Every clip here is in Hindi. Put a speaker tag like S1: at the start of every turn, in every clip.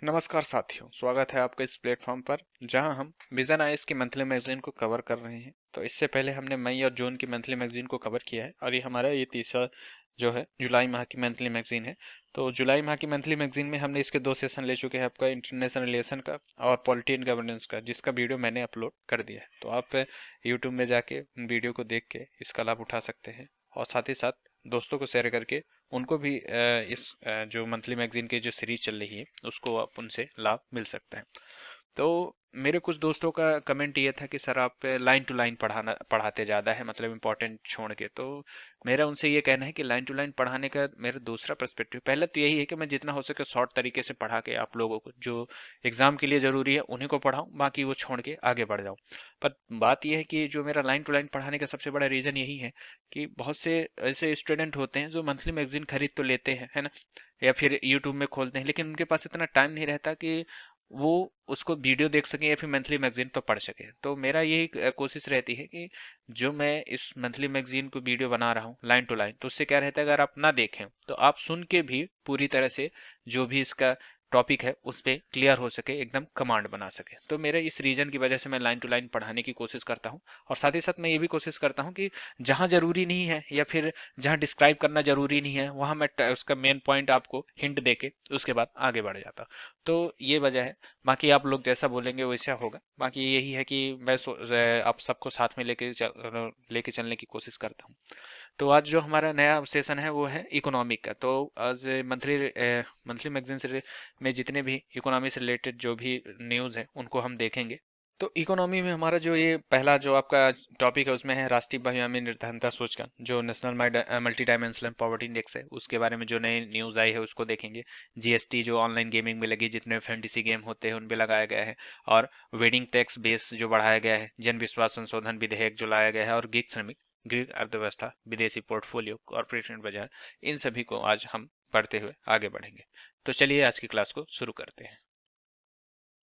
S1: नमस्कार साथियों, स्वागत है आपका इस प्लेटफॉर्म पर जहां हम विजन आईएएस की मंथली मैगजीन को कवर कर रहे हैं। तो इससे पहले हमने मई और जून की मंथली मैगजीन को कवर किया है और ये हमारा तीसरा जो है जुलाई माह की मंथली मैगजीन है। तो जुलाई माह की मंथली मैगजीन में हमने इसके 2 सेशन ले चुके हैं, आपका इंटरनेशनल रिलेशन का और पॉलिटी एंड गवर्नेंस का, जिसका वीडियो मैंने अपलोड कर दिया है। तो आप यूट्यूब में जाके वीडियो को देख के इसका लाभ उठा सकते हैं और साथ ही साथ दोस्तों को शेयर करके उनको भी इस जो मंथली मैगजीन की जो सीरीज चल रही है उसको आप उनसे लाभ मिल सकता है। तो मेरे कुछ दोस्तों का कमेंट ये था कि सर आप लाइन टू लाइन पढ़ाते ज़्यादा है, मतलब इम्पोर्टेंट छोड़ के। तो मेरा उनसे ये कहना है कि लाइन टू लाइन पढ़ाने का मेरा दूसरा पर्सपेक्टिव पहले तो यही है कि मैं जितना हो सके शॉर्ट तरीके से पढ़ा के आप लोगों को जो एग्जाम के लिए ज़रूरी है उन्हीं को पढ़ाऊँ, बाकी वो छोड़ के आगे बढ़ जाऊँ। पर बात यह है कि जो मेरा लाइन टू लाइन पढ़ाने का सबसे बड़ा रीज़न यही है कि बहुत से ऐसे स्टूडेंट होते हैं जो मंथली मैगजीन खरीद तो लेते हैं, है ना, या फिर यूट्यूब में खोलते हैं, लेकिन उनके पास इतना टाइम नहीं रहता कि वो उसको वीडियो देख सकें या फिर मंथली मैगजीन तो पढ़ सके। तो मेरा यही कोशिश रहती है कि जो मैं इस मंथली मैगजीन को वीडियो बना रहा हूँ लाइन टू लाइन, तो उससे क्या रहता है, अगर आप ना देखें तो आप सुन के भी पूरी तरह से जो भी इसका टॉपिक है उस पर क्लियर हो सके, एकदम कमांड बना सके। तो मेरे इस रीजन की वजह से मैं लाइन टू लाइन पढ़ाने की कोशिश करता हूँ। और साथ ही साथ मैं ये भी कोशिश करता हूँ कि जहाँ जरूरी नहीं है या फिर जहाँ डिस्क्राइब करना जरूरी नहीं है वहाँ मैं उसका मेन पॉइंट आपको हिंट देके उसके बाद आगे बढ़ जाता हूँ। तो ये वजह है। बाकी आप लोग जैसा बोलेंगे वैसा होगा। बाकी यही है कि मैं आप सबको साथ में लेके चलने की कोशिश करता हूँ। तो आज जो हमारा नया सेशन है वो है इकोनॉमिक का। तो आज मंथली मैगजीन से में जितने भी इकोनॉमी से रिलेटेड जो भी न्यूज़ है उनको हम देखेंगे। तो इकोनॉमी में हमारा जो ये पहला जो आपका टॉपिक है उसमें है राष्ट्रीय बहुआयामी निर्धनता सूचकांक, जो national multi dimensional poverty index है, उसके बारे में जो नई न्यूज़ आई है उसको देखेंगे। जीएसटी जो ऑनलाइन गेमिंग में लगी, जितने फैंटेसी गेम होते हैं उन पे लगाया गया है। और वेडिंग टैक्स बेस जो बढ़ाया गया है, जन विश्वास संशोधन विधेयक जो लाया गया है, और ग्रीक अर्थव्यवस्था, विदेशी पोर्टफोलियो, कॉर्पोरेट बाजार, इन सभी को आज हम पढ़ते हुए आगे बढ़ेंगे। तो चलिए आज की क्लास को शुरू करते हैं।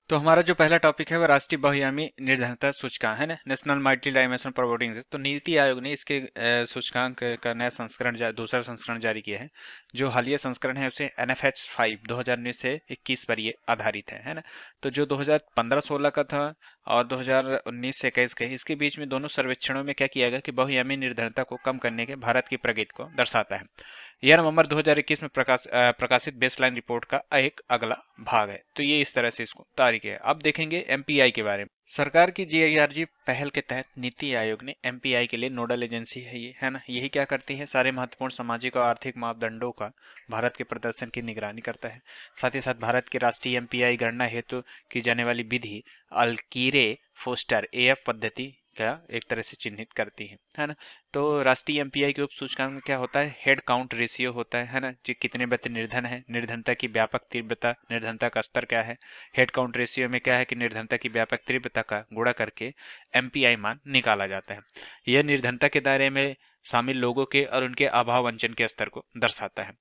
S1: तो हमारा जो पहला टॉपिक है वो राष्ट्रीय बहुआयामी निर्धनता सूचकांक है ना, national multi dimensional poverty index. तो नीति आयोग ने इसके सूचकांक का नया दूसरा संस्करण जारी किया है। जो हालिया संस्करण है उसे NFH 5 2019 से 21 पर ये आधारित है ना। तो जो 2015-16 का था और 2019 से 21 का, इसके बीच में दोनों सर्वेक्षणों में क्या किया गया कि बहुआयामी निर्धनता को कम करने के भारत की प्रगति को दर्शाता है। यह नवंबर 2021 में प्रकाशित बेसलाइन रिपोर्ट का एक अगला भाग है। तो ये इस तरह से इसको तारीख है। अब देखेंगे एमपीआई के बारे में। सरकार की जीआईआरजी पहल के तहत नीति आयोग ने एमपीआई के लिए नोडल एजेंसी है ये, है ना। यही क्या करती है, सारे महत्वपूर्ण सामाजिक और आर्थिक मापदंडों का भारत के प्रदर्शन की निगरानी करता है। साथ ही साथ भारत की राष्ट्रीय एमपीआई गणना हेतु की जाने वाली विधि अल्कीरे फोस्टर एएफ पद्धति का एक तरह से चिन्हित करती है ना। तो राष्ट्रीय एमपीआई के उप सूचकांक में क्या होता है, हेड काउंट रेशियो होता है ना, जो कितने व्यक्ति निर्धन है, निर्धनता की व्यापक तीव्रता, निर्धनता का स्तर क्या है। हेड काउंट रेशियो में क्या है कि निर्धनता की व्यापक तीव्रता का गुणा करके एमपीआई मान निकाला जाता है। यह निर्धनता के दायरे में शामिल लोगों के और उनके अभाव वंचन के स्तर को दर्शाता है।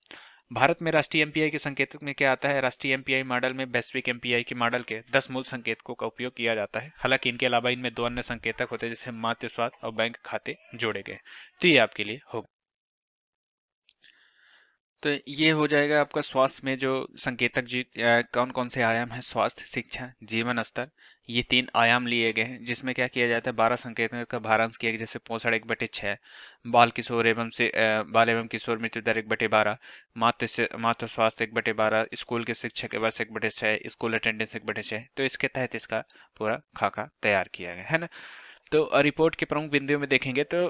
S1: भारत में राष्ट्रीय एमपीआई के संकेतक में क्या आता है, राष्ट्रीय एमपीआई मॉडल में वैश्विक एमपीआई के मॉडल के 10 मूल संकेतकों का उपयोग किया जाता है। हालांकि इनके अलावा इनमें 2 अन्य संकेतक होते हैं, जैसे मातृ स्वास्थ्य और बैंक खाते जोड़े गए। तो ये आपके लिए होगा। तो ये हो जाएगा आपका स्वास्थ्य में जो संकेतक जी कौन कौन से आयाम है, स्वास्थ्य, शिक्षा, जीवन स्तर, ये 3 आयाम लिए गए हैं। जिसमें क्या किया जाता है, 12 संकेतकों का भारांश किया गया, जैसे पोषण 1/6, बाल एवं किशोर मृत्यु दर 1/12, मातृ स्वास्थ्य 1/12, स्कूल के शिक्षक के वर्ष 1/6, स्कूल अटेंडेंस 1/6। तो इसके तहत इसका पूरा खाका तैयार किया गया है ना। तो रिपोर्ट के प्रमुख बिंदुओं में देखेंगे तो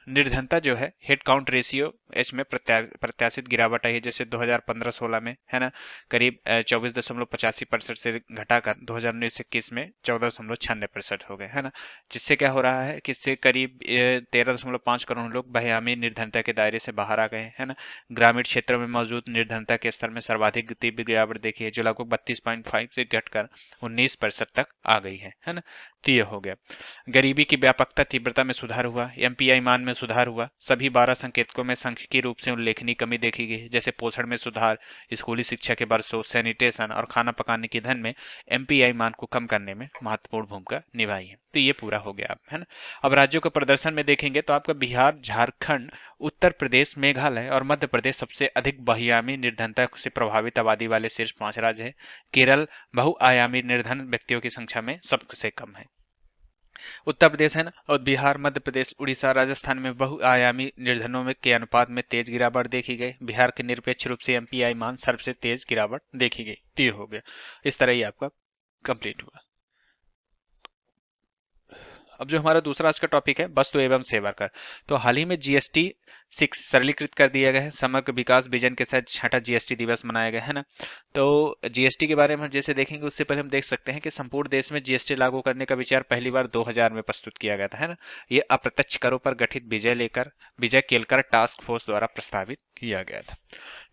S1: निर्धनता जो है, हेड काउंट रेशियो एच में प्रत्याशित गिरावट आई है। जैसे 2015-16 में, है ना, करीब 24.85% से घटाकर 2019-21 में 14.96% हो गए, है ना। जिससे क्या हो रहा है कि इससे करीब 13.5 करोड़ लोग बहुआयामी निर्धनता के दायरे से बाहर आ गए, है ना। ग्रामीण क्षेत्रों में मौजूद निर्धनता के स्तर में सर्वाधिक तीव्र गिरावट देखी है, जो लगभग 32.5 से घटकर 19% तक आ गई है ना। तो ये हो गया। गरीबी की व्यापकता तीव्रता में सुधार हुआ, एमपीआई मान में सुधार हुआ। सभी 12 संकेतकों में सांख्यिकीय रूप से उल्लेखनीय कमी देखी गई, जैसे पोषण में सुधार, स्कूली शिक्षा के वर्षों, सैनिटेशन और खाना पकाने के ईंधन में एमपीआई मान को कम करने में महत्वपूर्ण भूमिका निभाई है। तो ये पूरा हो गया, है ना। अब राज्यों के प्रदर्शन में देखेंगे तो आपका बिहार, झारखंड, उत्तर प्रदेश, मेघालय और मध्य प्रदेश सबसे अधिक बहुआयामी निर्धनता से प्रभावित आबादी वाले शीर्ष 5 राज्य है। केरल बहुआयामी निर्धन व्यक्तियों की संख्या में सबसे कम है। उत्तर प्रदेश है ना, और बिहार, मध्य प्रदेश, उड़ीसा, राजस्थान में बहुआयामी निर्धनों में के अनुपात में तेज गिरावट देखी गई। बिहार के निरपेक्ष रूप से एमपीआई मान सबसे तेज गिरावट देखी गई। तो ये हो गया, इस तरह ही आपका कंप्लीट हुआ। अब जो हमारा दूसरा आज का टॉपिक है वस्तु एवं सेवा कर, तो हाल ही में जीएसटी 6 सरलीकृत कर दिया गया है। समग्र विकास विजन के साथ 6वां जीएसटी दिवस मनाया गया है ना। तो जीएसटी के बारे में हम जैसे देखेंगे उससे पहले हम देख सकते हैं कि संपूर्ण देश में जीएसटी लागू करने का विचार पहली बार 2000 में प्रस्तुत किया गया था, है ना। ये अप्रत्यक्ष करों पर गठित विजय केलकर टास्क फोर्स द्वारा प्रस्तावित किया गया था।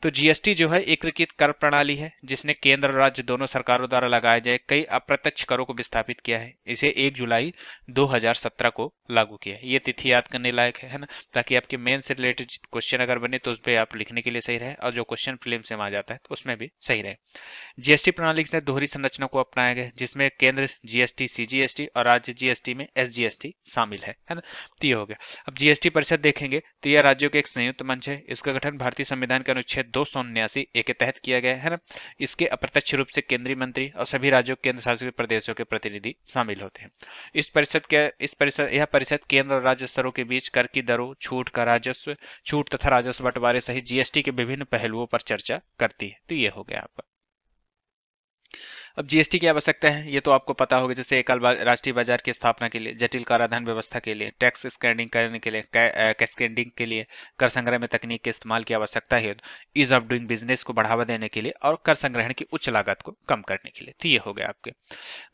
S1: तो जीएसटी जो है एकीकृत कर प्रणाली है जिसने केंद्र और राज्य दोनों सरकारों द्वारा लगाए गए कई अप्रत्यक्ष करों को विस्थापित किया है। इसे 1 जुलाई 2017 को लागू किया है। ये तिथि याद करने लायक है ना, ताकि आपके मेन से रिलेटेड क्वेश्चन अगर बने तो उस पर आप लिखने के लिए सही रहे, और जो क्वेश्चन प्रीलिम्स में आ जाता है तो उसमें भी सही रहे। जीएसटी प्रणाली के दोहरी संरचना को अपनाया गया, जिसमें केंद्र जीएसटी सीजीएसटी और राज्य जीएसटी में एसजीएसटी शामिल है ना। तो ये हो गया। अब जीएसटी परिषद देखेंगे तो यह राज्यों के एक संयुक्त मंच है। इसका गठन भारतीय संविधान के अनुच्छेद 279 के तहत किया गया है ना। इसके अप्रत्यक्ष रूप से केंद्रीय मंत्री और सभी राज्यों केंद्र शासित प्रदेशों के प्रतिनिधि शामिल होते हैं। यह परिषद केंद्र और राज्य स्तरों के बीच कर की दरों, छूट तथा राजस्व बंटवारे सहित जीएसटी के विभिन्न पहलुओं पर चर्चा करती है। तो ये हो गया आपका। अब जीएसटी की आवश्यकता है ये तो आपको पता होगा, जैसे एकल राष्ट्रीय बाजार की स्थापना के लिए, जटिल कराधान व्यवस्था के लिए, टैक्स स्कैनिंग करने के लिए, कैस्केडिंग के लिए, कर संग्रह में तकनीक के इस्तेमाल की आवश्यकता है, ईज ऑफ डूइंग बिजनेस को बढ़ावा देने के लिए और कर संग्रहण की उच्च लागत को कम करने के लिए। तो ये हो गया आपके।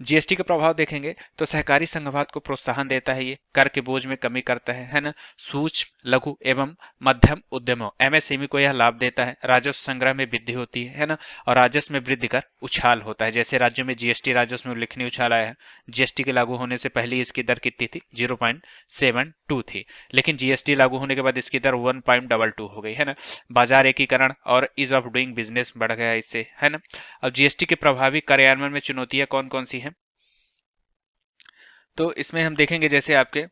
S1: जीएसटी का प्रभाव देखेंगे तो सहकारी संघवाद को प्रोत्साहन देता है, ये कर के बोझ में कमी करता है ना। सूक्ष्म, लघु एवं मध्यम उद्यमों एमएसएमई को यह लाभ देता है। राजस्व संग्रह में वृद्धि होती है ना, और राजस्व में वृद्धि कर उछाल होता है। जैसे राज्यों में जीएसटी राजस्व में उल्लेखनीय उछाल आया है। जीएसटी के लागू होने से पहले इसकी दर कितनी थी? 0.72 थी, लेकिन जीएसटी लागू होने के बाद इसकी दर 1.22 हो गई है ना। बाजार एकीकरण और ईज ऑफ डूइंग बिजनेस बढ़ गया इससे, है ना। अब जीएसटी के प्रभावी कार्यान्वयन में चुनौतियां कौन कौन सी हैं, तो इसमें हम देखेंगे जैसे आपके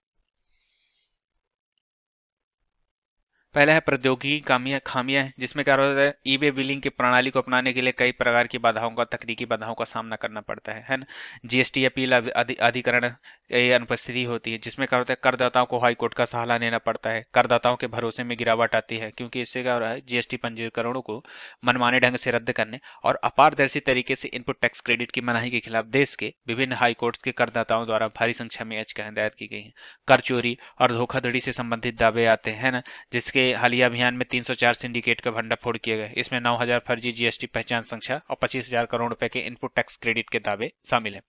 S1: पहला है प्रौद्योगिकी खामियां हैं, जिसमें क्या होता है ई वे बिलिंग की प्रणाली को अपनाने के लिए कई प्रकार की बाधाओं का, तकनीकी बाधाओं का सामना करना पड़ता है ना। जीएसटी अपील अधिकरण अनुपस्थिति होती है, जिसमें क्या होता है करदाताओं को हाई कोर्ट का सहारा लेना पड़ता है। करदाताओं के भरोसे में गिरावट आती है, क्योंकि इससे क्या हो रहा है जीएसटी पंजीकरणों को मनमाने ढंग से रद्द करने और अपारदर्शी तरीके से इनपुट टैक्स क्रेडिट की मनाही के खिलाफ देश के विभिन्न हाई कोर्ट्स के करदाताओं द्वारा भारी संख्या में याचिकाएं दायर की गई हैं। कर चोरी और धोखाधड़ी से संबंधित दावे आते हैं ना, जिसके हालिया अभियान में 304 सिंडिकेट का भंडाफोड़ किया गया। इसमें 9000 फर्जी जीएसटी पहचान संख्या और 25,000 करोड़ रुपए के इनपुट टैक्स क्रेडिट के दावे शामिल हैं।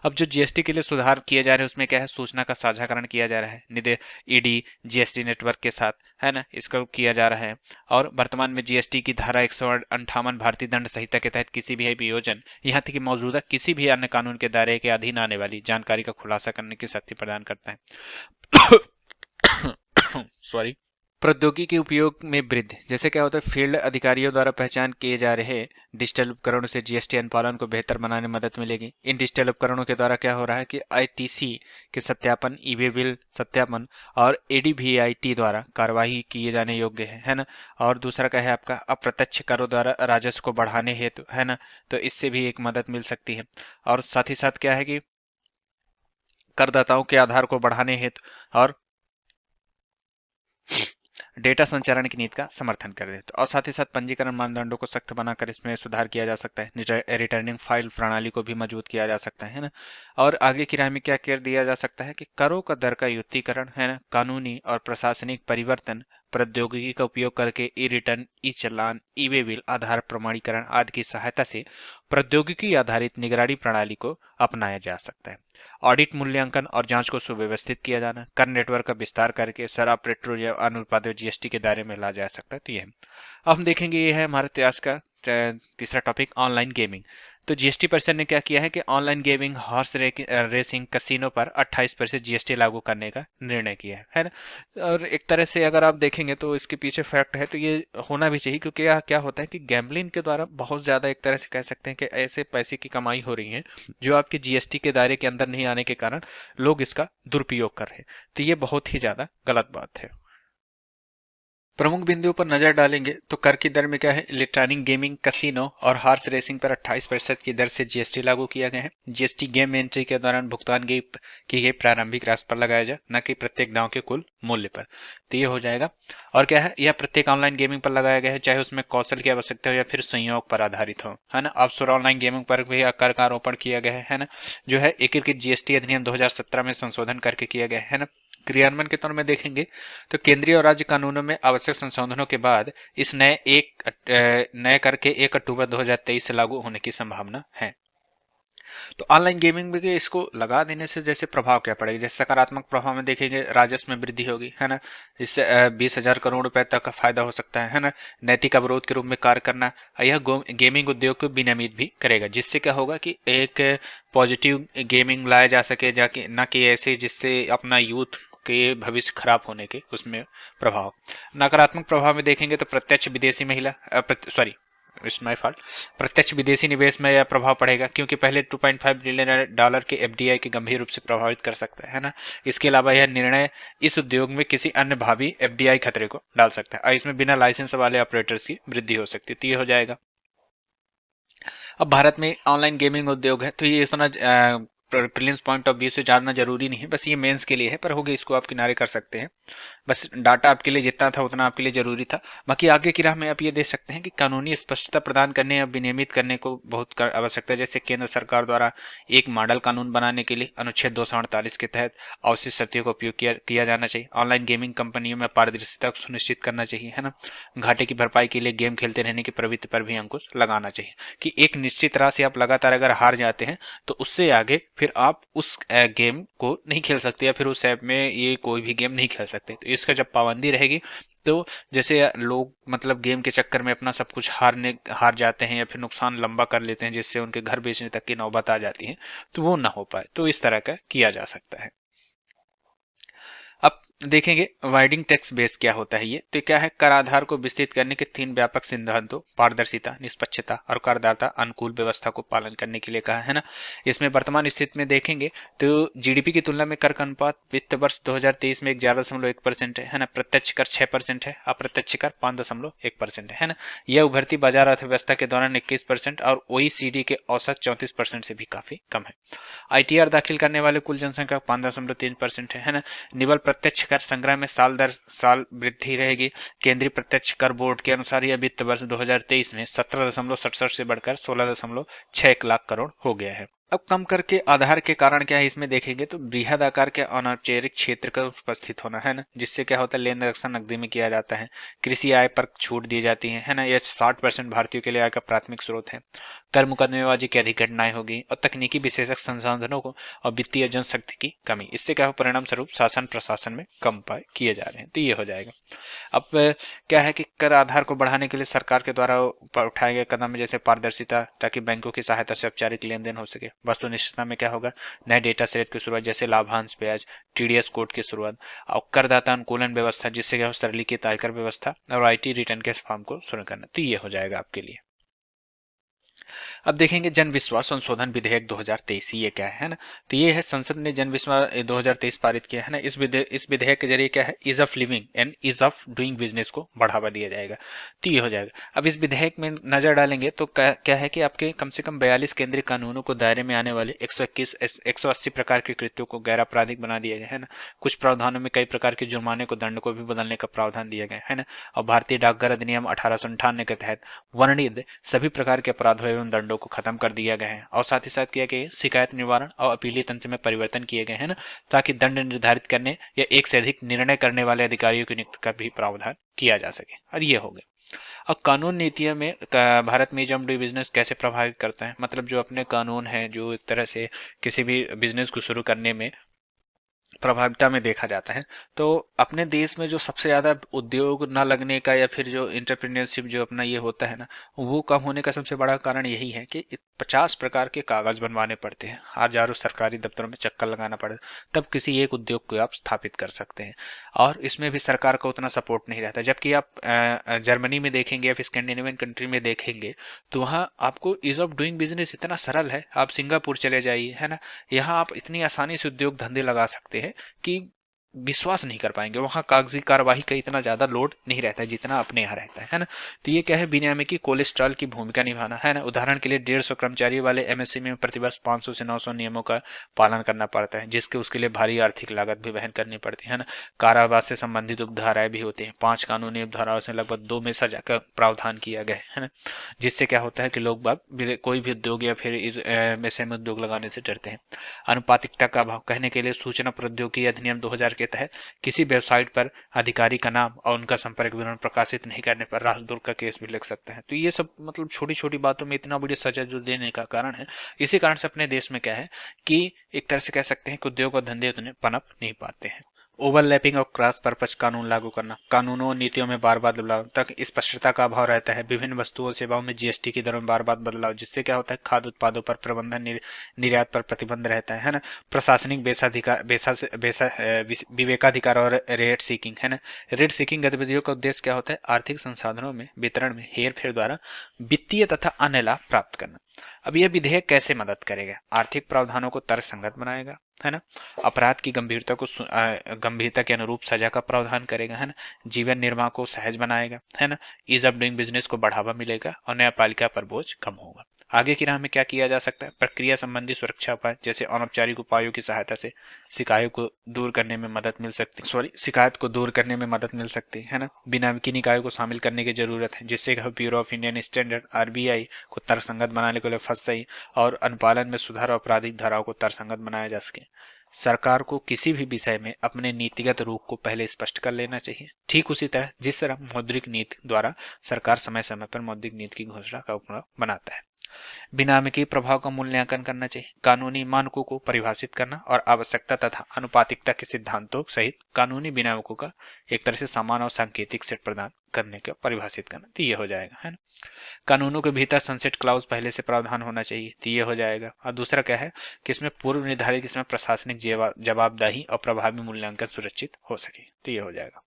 S1: अब जो जीएसटी के लिए सुधार किए जा रहे हैं उसमें क्या है, सूचना का साझाकरण किया जा रहा है निधि ईडी जीएसटी नेटवर्क के साथ, है ना, इसका किया जा रहा है। और वर्तमान में जीएसटी की धारा 158 भारतीय दंड संहिता के तहत किसी भी अभियोजन, यहाँ तक कि मौजूदा किसी भी अन्य कानून के दायरे के अधीन आने वाली जानकारी का खुलासा करने की शक्ति प्रदान करता है। सॉरी। प्रौद्योगिकी के उपयोग में वृद्धि, जैसे क्या होता है फील्ड अधिकारियों द्वारा पहचान किए जा रहे डिजिटल उपकरणों से जीएसटी अनुपालन को बेहतर बनाने में मदद मिलेगी। इन डिजिटल उपकरणों के द्वारा क्या हो रहा है कि आईटीसी के सत्यापन, ई वे बिल सत्यापन और एडीवीआईटी द्वारा कार्यवाही किए जाने योग्य है ना। और दूसरा क्या है आपका अप्रत्यक्ष करों द्वारा राजस्व को बढ़ाने हेतु, है ना, तो इससे भी एक मदद मिल सकती है। और साथ ही साथ क्या है कि करदाताओं के आधार को बढ़ाने हेतु और डेटा संचारण की नीति का समर्थन कर देते, और साथ ही साथ पंजीकरण मानदंडों को सख्त बनाकर इसमें सुधार किया जा सकता है। रिटर्निंग फाइल प्रणाली को भी मजबूत किया जा सकता है ना। और आगे की राह में क्या कर दिया जा सकता है कि करों का दर का युक्तिकरण, है ना, कानूनी और प्रशासनिक परिवर्तन, प्रौद्योगिकी का उपयोग करके ई रिटर्न, ई चालान, ई वे बिल, आधार प्रमाणीकरण आदि की सहायता से प्रौद्योगिकी आधारित निगरानी प्रणाली को अपनाया जा सकता है। ऑडिट, मूल्यांकन और जांच को सुव्यवस्थित किया जाना, कर नेटवर्क का विस्तार करके शराब, पेट्रोल या अन्य उत्पादों जीएसटी के दायरे में ला जा सकता है। तो ये अब हम देखेंगे ये है हमारे इतिहास का तीसरा टॉपिक, ऑनलाइन गेमिंग। तो जीएसटी परिषद ने क्या किया है कि online gaming, horse racing, casino पर 28% जीएसटी लागू करने का निर्णय किया है ना। और एक तरह से अगर आप देखेंगे तो इसके पीछे फैक्ट है, तो ये होना भी चाहिए, क्योंकि क्या होता है कि गैम्बलिंग के द्वारा बहुत ज्यादा एक तरह से कह सकते हैं कि ऐसे पैसे की कमाई हो रही है जो आपके जीएसटी के दायरे के अंदर नहीं आने के कारण लोग इसका दुरुपयोग कर रहे हैं। तो ये बहुत ही ज्यादा गलत बात है। प्रमुख बिंदुओं पर नजर डालेंगे तो कर की दर में क्या है, इलेक्ट्रॉनिक गेमिंग, कसिनो और हॉर्स रेसिंग पर 28% की दर से जीएसटी लागू किया गया है। जीएसटी गेम एंट्री के दौरान भुगतान की गई प्रारंभिक राशि पर लगाया जाए, न कि प्रत्येक दांव के कुल मूल्य पर। तो ये हो जाएगा। और क्या है, यह प्रत्येक ऑनलाइन गेमिंग पर लगाया गया है, चाहे उसमें कौशल की आवश्यकता हो या फिर संयोग पर आधारित हो, है ना। ऑफशोर ऑनलाइन गेमिंग पर भी कर का आरोपण किया गया है ना, जो है एकीकृत जीएसटी अधिनियम 2017 में संशोधन करके किया गया है ना। क्रियान्वयन के तौर में देखेंगे तो केंद्रीय और राज्य कानूनों में आवश्यक संशोधनों के बाद इस नए कर के 1 अक्टूबर 2023 से लागू होने की संभावना है। तो ऑनलाइन गेमिंग में इसको लगा देने से जैसे प्रभाव क्या पड़ेगा, जैसे सकारात्मक प्रभाव में देखेंगे, राजस्व में वृद्धि होगी, है ना। इससे 20,000 करोड़ रुपए तक का फायदा हो सकता है ना। नैतिक अवरोध के रूप में कार्य करना, यह गेमिंग उद्योग को विनियमित भी करेगा, जिससे क्या होगा कि एक पॉजिटिव गेमिंग लाया जा सके, जाके न कि ऐसे जिससे अपना यूथ के भविष्य खराब होने के उसमें प्रभाव। नकारात्मक प्रभाव में देखेंगे तो प्रत्यक्ष विदेशी महिला सॉरी इट्स माय फॉल्ट प्रत्यक्ष विदेशी निवेश में यह प्रभाव पड़ेगा, क्योंकि पहले 2.5 बिलियन डॉलर के एफडीआई के गंभीर रूप से प्रभावित कर सकता है ना। इसके अलावा यह निर्णय इस उद्योग में किसी अन्य भावी एफडीआई खतरे को डाल सकता है, और इसमें बिना लाइसेंस वाले ऑपरेटर्स की वृद्धि हो सकती है। तो ये हो जाएगा। अब भारत में ऑनलाइन गेमिंग उद्योग है, तो ये इतना प्रीलिम्स पॉइंट ऑफ व्यू से जानना जरूरी नहीं है, बस ये मेंस के लिए है, पर होगा इसको आप किनारे कर सकते हैं। बस डाटा आपके लिए जितना था उतना आपके लिए जरूरी था। बाकी आगे की राह में आप ये देख सकते हैं कि कानूनी स्पष्टता प्रदान करने या विनियमित करने को बहुत आवश्यकता है। जैसे केंद्र सरकार द्वारा एक मॉडल कानून बनाने के लिए अनुच्छेद 248 के तहत आवश्यक सत्यों का उपयोग किया जाना चाहिए। ऑनलाइन गेमिंग कंपनियों में पारदर्शिता को सुनिश्चित करना चाहिए, है ना। घाटे की भरपाई के लिए गेम खेलते रहने की प्रवृत्ति पर भी अंकुश लगाना चाहिए, कि एक निश्चित राशि आप लगातार अगर हार जाते हैं तो उससे आगे फिर आप उस गेम को नहीं खेल सकते, या फिर उस ऐप में ये कोई भी गेम नहीं खेल सकते। तो इसका जब पाबंदी रहेगी तो जैसे लोग मतलब गेम के चक्कर में अपना सब कुछ हार जाते हैं या फिर नुकसान लंबा कर लेते हैं, जिससे उनके घर बेचने तक की नौबत आ जाती है, तो वो ना हो पाए। तो इस तरह का किया जा सकता है। अब देखेंगे वाइडिंग टैक्स बेस क्या होता है। ये तो क्या है, कर आधार को विस्तृत करने के 3 व्यापक सिद्धांतों, पारदर्शिता, निष्पक्षता और करदाता अनुकूल व्यवस्था को पालन करने के लिए कहा है ना। इसमें वर्तमान स्थिति में देखेंगे तो जीडीपी की तुलना में कर का अनुपात वित्त वर्ष 2023 में 11.1% है ना। प्रत्यक्ष कर 6% है, अप्रत्यक्ष कर 5.1% है ना। यह उभरती बाजार अर्थव्यवस्था के दौरान 21% और ओईसीडी के औसत 34% से भी काफी कम है। आईटीआर दाखिल करने वाले कुल जनसंख्या 5.3% है ना। निवल प्रत्यक्ष कर संग्रह में साल दर साल वृद्धि रहेगी। केंद्रीय प्रत्यक्ष कर बोर्ड के अनुसार यह वित्त वर्ष 2023 में 17.67 से बढ़कर 16.61 लाख करोड़ हो गया है। अब कम करके आधार के कारण क्या है, इसमें देखेंगे तो बृहद आकार के अनौपचारिक क्षेत्र का उपस्थित होना, है ना। जिससे क्या होता है, लेन देन अक्सर नकदी में किया जाता है। कृषि आय पर छूट दी जाती है ना। यह 60% भारतीयों के लिए आय का प्राथमिक स्रोत है। कर मुकदमेबाजी की अधिक घटनाएं होगी, और तकनीकी विशेषज्ञ संसाधनों को और वित्तीय जनशक्ति की कमी, इससे क्या हो, परिणाम स्वरूप शासन प्रशासन में कम उपाय किए जा रहे हैं। तो ये हो जाएगा। अब क्या है कि कर आधार को बढ़ाने के लिए सरकार के द्वारा उठाए गए कदम है, जैसे पारदर्शिता, ताकि बैंकों की सहायता से औपचारिक लेन देन हो सके। वस्तुनिष्ठता में क्या होगा, नए डेटा सेट की शुरुआत, जैसे लाभांश ब्याज, टीडीएस कोड की शुरुआत, और करदाता अनुकूलन व्यवस्था, जिससे क्या हो, सरलीकृत आयकर व्यवस्था और आईटी रिटर्न के फॉर्म को शुरू करना। तो ये हो जाएगा आपके लिए। अब देखेंगे जन विश्वास संशोधन विधेयक 2023, ये क्या है ना। तो ये है, संसद ने जन विश्वास 2023 पारित किया है ना। इस विधेयक के जरिए क्या है, is of living and is of doing business को बढ़ावा दिया जाएगा। तो ये हो जाएगा। अब इस विधेयक में नजर डालेंगे तो क्या है कि आपके कम से कम 42 केंद्रीय कानूनों को दायरे में आने वाले 180 प्रकार के कृत्यों को गैर आपराधिक बना दिया गया है ना। कुछ प्रावधानों में कई प्रकार के जुर्माने को दंड को भी बदलने का प्रावधान दिया गया है ना। और भारतीय डाकघर अधिनियम 1898 के तहत वर्णित सभी प्रकार के अपराधों एवं दंडों को खत्म कर दिया गया है। और साथ ही साथ किया गया शिकायत निवारण और अपीली तंत्र में परिवर्तन किए गए हैं ना, ताकि दंड निर्धारित करने या एक से अधिक निर्णय करने वाले अधिकारियों की नियुक्ति का भी प्रावधान किया जा सके। और ये हो गया। अब कानून नीतियों में भारत में जम डू बिजनेस कैसे प्रभावित करता है, मतलब जो अपने कानून है, जो एक तरह से किसी भी बिजनेस को शुरू करने में प्रभाविता में देखा जाता है। तो अपने देश में जो सबसे ज्यादा उद्योग न लगने का या फिर जो इंटरप्रेन्योरशिप जो अपना ये होता है ना, वो कम होने का सबसे बड़ा कारण यही है कि 50 प्रकार के कागज बनवाने पड़ते हैं, हजारों सरकारी दफ्तरों में चक्कर लगाना पड़ता है, तब किसी एक उद्योग को आप स्थापित कर सकते हैं। और इसमें भी सरकार का उतना सपोर्ट नहीं रहता। जबकि आप जर्मनी में देखेंगे या फिर स्कैंडिनेवियन कंट्री में देखेंगे तो वहाँ आपको ईज ऑफ डूइंग बिजनेस इतना सरल है। आप सिंगापुर चले जाइए, है ना, यहाँ आप इतनी आसानी से उद्योग धंधे लगा सकते हैं कि विश्वास नहीं कर पाएंगे। वहां कागजी कार्यवाही का इतना ज्यादा लोड नहीं रहता है जितना अपने यहाँ रहता है ना। तो ये क्या है, विनियामकी कोलेस्ट्रॉल की भूमिका निभाना, है ना। उदाहरण के लिए 150 कर्मचारी वाले एमएसएमई में प्रतिवर्ष 500 से 900 नियमों का पालन करना पड़ता है, जिसके उसके लिए भारी आर्थिक लागत भी वहन करनी पड़ती है ना। कारावास से संबंधित उपधाराएं भी होती है। 5 कानूनी उपधाराओं से लगभग 2 में सजा का प्रावधान किया गया है ना, जिससे क्या होता है कि लोग बाग कोई भी उद्योग या फिर इस एमएसएमई उद्योग लगाने से डरते हैं। अनुपातिकता का अभाव कहने के लिए सूचना प्रौद्योगिकी अधिनियम 2000 के तहत किसी वेबसाइट पर अधिकारी का नाम और उनका संपर्क विवरण प्रकाशित नहीं करने पर राजद्रोह का केस भी लग सकता है। तो ये सब मतलब छोटी छोटी बातों में इतना बड़ी सजा जो देने का कारण है। इसी कारण से अपने देश में क्या है कि एक तरह से कह सकते हैं कि उद्योग और धंधे उतने पनप नहीं पाते हैं। ओवरलैपिंग और क्रॉस पर्पज कानून लागू करना, कानूनों और नीतियों में बार बार बदलाव तक स्पष्टता का अभाव रहता है। विभिन्न वस्तुओं और सेवाओं में जीएसटी की दरों में बार बार बदलाव, जिससे क्या होता है खाद्य उत्पादों पर प्रबंधन निर्यात पर प्रतिबंध रहता है ना। प्रशासनिक विवेकाधिकार और रेट सीकिंग, है ना। रेट सीकिंग गतिविधियों का उद्देश्य क्या होता है, आर्थिक संसाधनों में वितरण में हेर फेर द्वारा वित्तीय तथा अन्य लाभ प्राप्त करना। अब यह विधेयक कैसे मदद करेगा, आर्थिक प्रावधानों को तर्कसंगत बनाएगा, है ना। अपराध की गंभीरता के अनुरूप सजा का प्रावधान करेगा, है ना। जीवन निर्वाह को सहज बनाएगा, है ना। ईज ऑफ डूइंग बिजनेस को बढ़ावा मिलेगा और न्यायपालिका पर बोझ कम होगा। आगे की राह में क्या किया जा सकता है, प्रक्रिया संबंधी सुरक्षा उपाय, जैसे अनौपचारिक उपायों की सहायता से शिकायत को दूर करने में मदद मिल सकती है ना। बिना निकायों को शामिल करने की जरूरत है, जिससे bureau of Indian standard RBI को तर्कसंगत बनाने के लिए फंस सही और अनुपालन में सुधार और आपराधिक धाराओं को तर्कसंगत बनाया जा सके। सरकार को किसी भी विषय में अपने नीतिगत रुख को पहले स्पष्ट कर लेना चाहिए, ठीक उसी तरह जिस तरह मौद्रिक नीति द्वारा सरकार समय समय पर मौद्रिक नीति की घोषणा का उपक्रम बनाता है। विनियामकी प्रभाव का मूल्यांकन करना चाहिए, कानूनी मानकों को परिभाषित करना और आवश्यकता तथा अनुपातिकता के सिद्धांतों सहित कानूनी विनियामकों का एक तरह से समान और सांकेतिक सेट प्रदान करने का परिभाषित करना, तो ये हो जाएगा, है ना। कानूनों के भीतर सनसेट क्लाउज पहले से प्रावधान होना चाहिए, तो ये हो जाएगा। और दूसरा क्या है कि इसमें पूर्व निर्धारित इसमें प्रशासनिक जवाबदेही और प्रभावी मूल्यांकन सुरक्षित हो सके, तो ये हो जाएगा।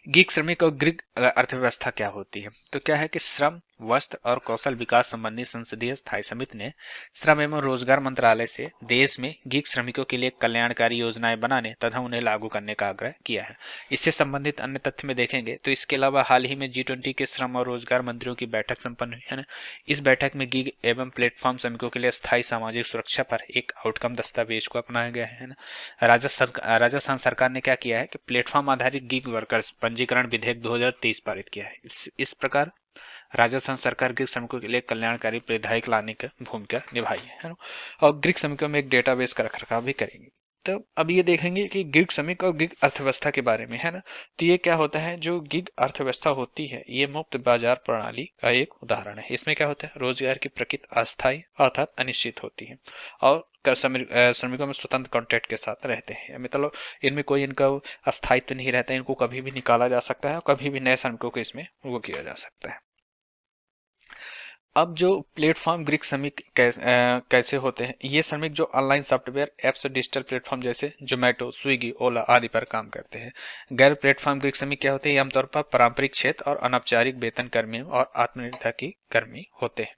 S1: गिग श्रमिक और गिग अर्थव्यवस्था क्या होती है, तो क्या है कि श्रम, वस्त्र और कौशल विकास संबंधी संसदीय स्थायी समिति ने श्रम एवं रोजगार मंत्रालय से देश में गिग श्रमिकों के लिए कल्याणकारी योजनाएं बनाने तथा उन्हें लागू करने का आग्रह किया है। इससे संबंधित अन्य तथ्य में देखेंगे तो इसके अलावा हाल ही में G20 के श्रम और रोजगार मंत्रियों की बैठक संपन्न हुई, है ना। इस बैठक में गिग एवं प्लेटफॉर्म श्रमिकों के लिए स्थायी सामाजिक सुरक्षा पर एक आउटकम दस्तावेज को अपनाया गया है ना। राजस्थान सरकार ने क्या किया है कि प्लेटफॉर्म आधारित गिग वर्कर्स पंजीकरण विधेयक 2023 पारित किया है। इस प्रकार राजस्थान सरकार गिग श्रमिकों के लिए कल्याणकारी विधेयक लाने की भूमिका निभाई है ना। और गिग श्रमिकों में एक डेटाबेस का रखरखाव भी करेंगे। तो अब ये देखेंगे कि गिग श्रमिक और गिग अर्थव्यवस्था के बारे में, है ना। तो ये क्या होता है, जो गिग अर्थव्यवस्था होती है ये मुक्त बाजार प्रणाली का एक उदाहरण है। इसमें क्या होता है, रोजगार की प्रकृति अस्थायी अर्थात अनिश्चित होती है और श्रमिकों में स्वतंत्र कॉन्ट्रैक्ट के साथ रहते हैं, मतलब इनमें कोई इनका अस्थायित्व नहीं रहता है। इनको कभी भी निकाला जा सकता है और कभी भी नए श्रमिकों को इसमें वो किया जा सकता है। अब जो प्लेटफॉर्म गिग श्रमिक कैसे होते हैं, ये श्रमिक जो ऑनलाइन सॉफ्टवेयर एप्स और डिजिटल प्लेटफॉर्म जैसे जोमेटो, स्विगी, ओला आदि पर काम करते हैं। गैर प्लेटफॉर्म गिग श्रमिक क्या होते हैं, ये आमतौर पर पारंपरिक क्षेत्र और अनौपचारिक वेतन कर्मियों और आत्मनिर्भरता की कर्मी होते हैं।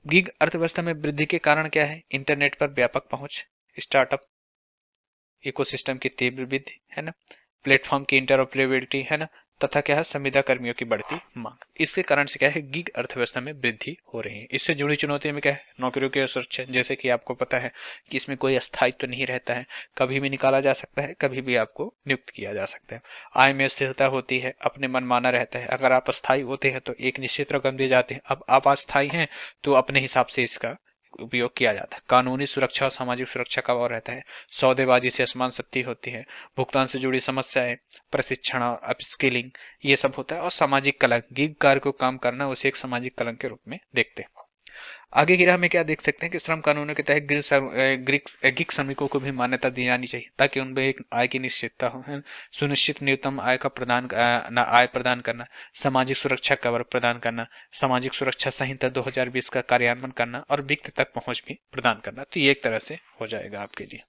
S1: गिग अर्थव्यवस्था में वृद्धि के कारण क्या है, इंटरनेट पर व्यापक पहुंच, स्टार्टअप इकोसिस्टम की तीव्र वृद्धि, है ना, प्लेटफॉर्म की इंटरऑपरेबिलिटी, है ना, तथा क्या है संविदा कर्मियों की बढ़ती मांग। इसके कारण से क्या है गिग अर्थव्यवस्था में वृद्धि हो रही है। इससे जुड़ी चुनौतियों में क्या है, नौकरियों की असुरक्षा, जैसे कि आपको पता है कि इसमें कोई स्थायित्व तो नहीं रहता है, कभी भी निकाला जा सकता है, कभी भी आपको नियुक्त किया जा सकता है। आय में स्थिरता होती है, अपने मनमाना रहता है। अगर आप अस्थायी होते हैं तो एक निश्चित रकम दी जाती है, अब आप अस्थायी हैं तो अपने हिसाब से इसका उपयोग किया जाता है। कानूनी सुरक्षा और सामाजिक सुरक्षा का भाव रहता है। सौदेबाजी से असमान शक्ति होती है। भुगतान से जुड़ी समस्याएं, प्रशिक्षण और अपस्किलिंग, ये सब होता है। और सामाजिक कलंक, गिग कार्य को काम करना उसे एक सामाजिक कलंक के रूप में देखते हैं। आगे की राह में क्या देख सकते हैं कि श्रम कानूनों के तहत गिग श्रमिकों को भी मान्यता दी जानी चाहिए ताकि उनमें एक आय की निश्चितता हो, है। सुनिश्चित न्यूनतम आय का आय प्रदान करना, सामाजिक सुरक्षा कवर प्रदान करना, सामाजिक सुरक्षा संहिता 2020 का कार्यान्वयन करना और वित्त तक पहुंच भी प्रदान करना। तो ये एक तरह से हो जाएगा आपके लिए।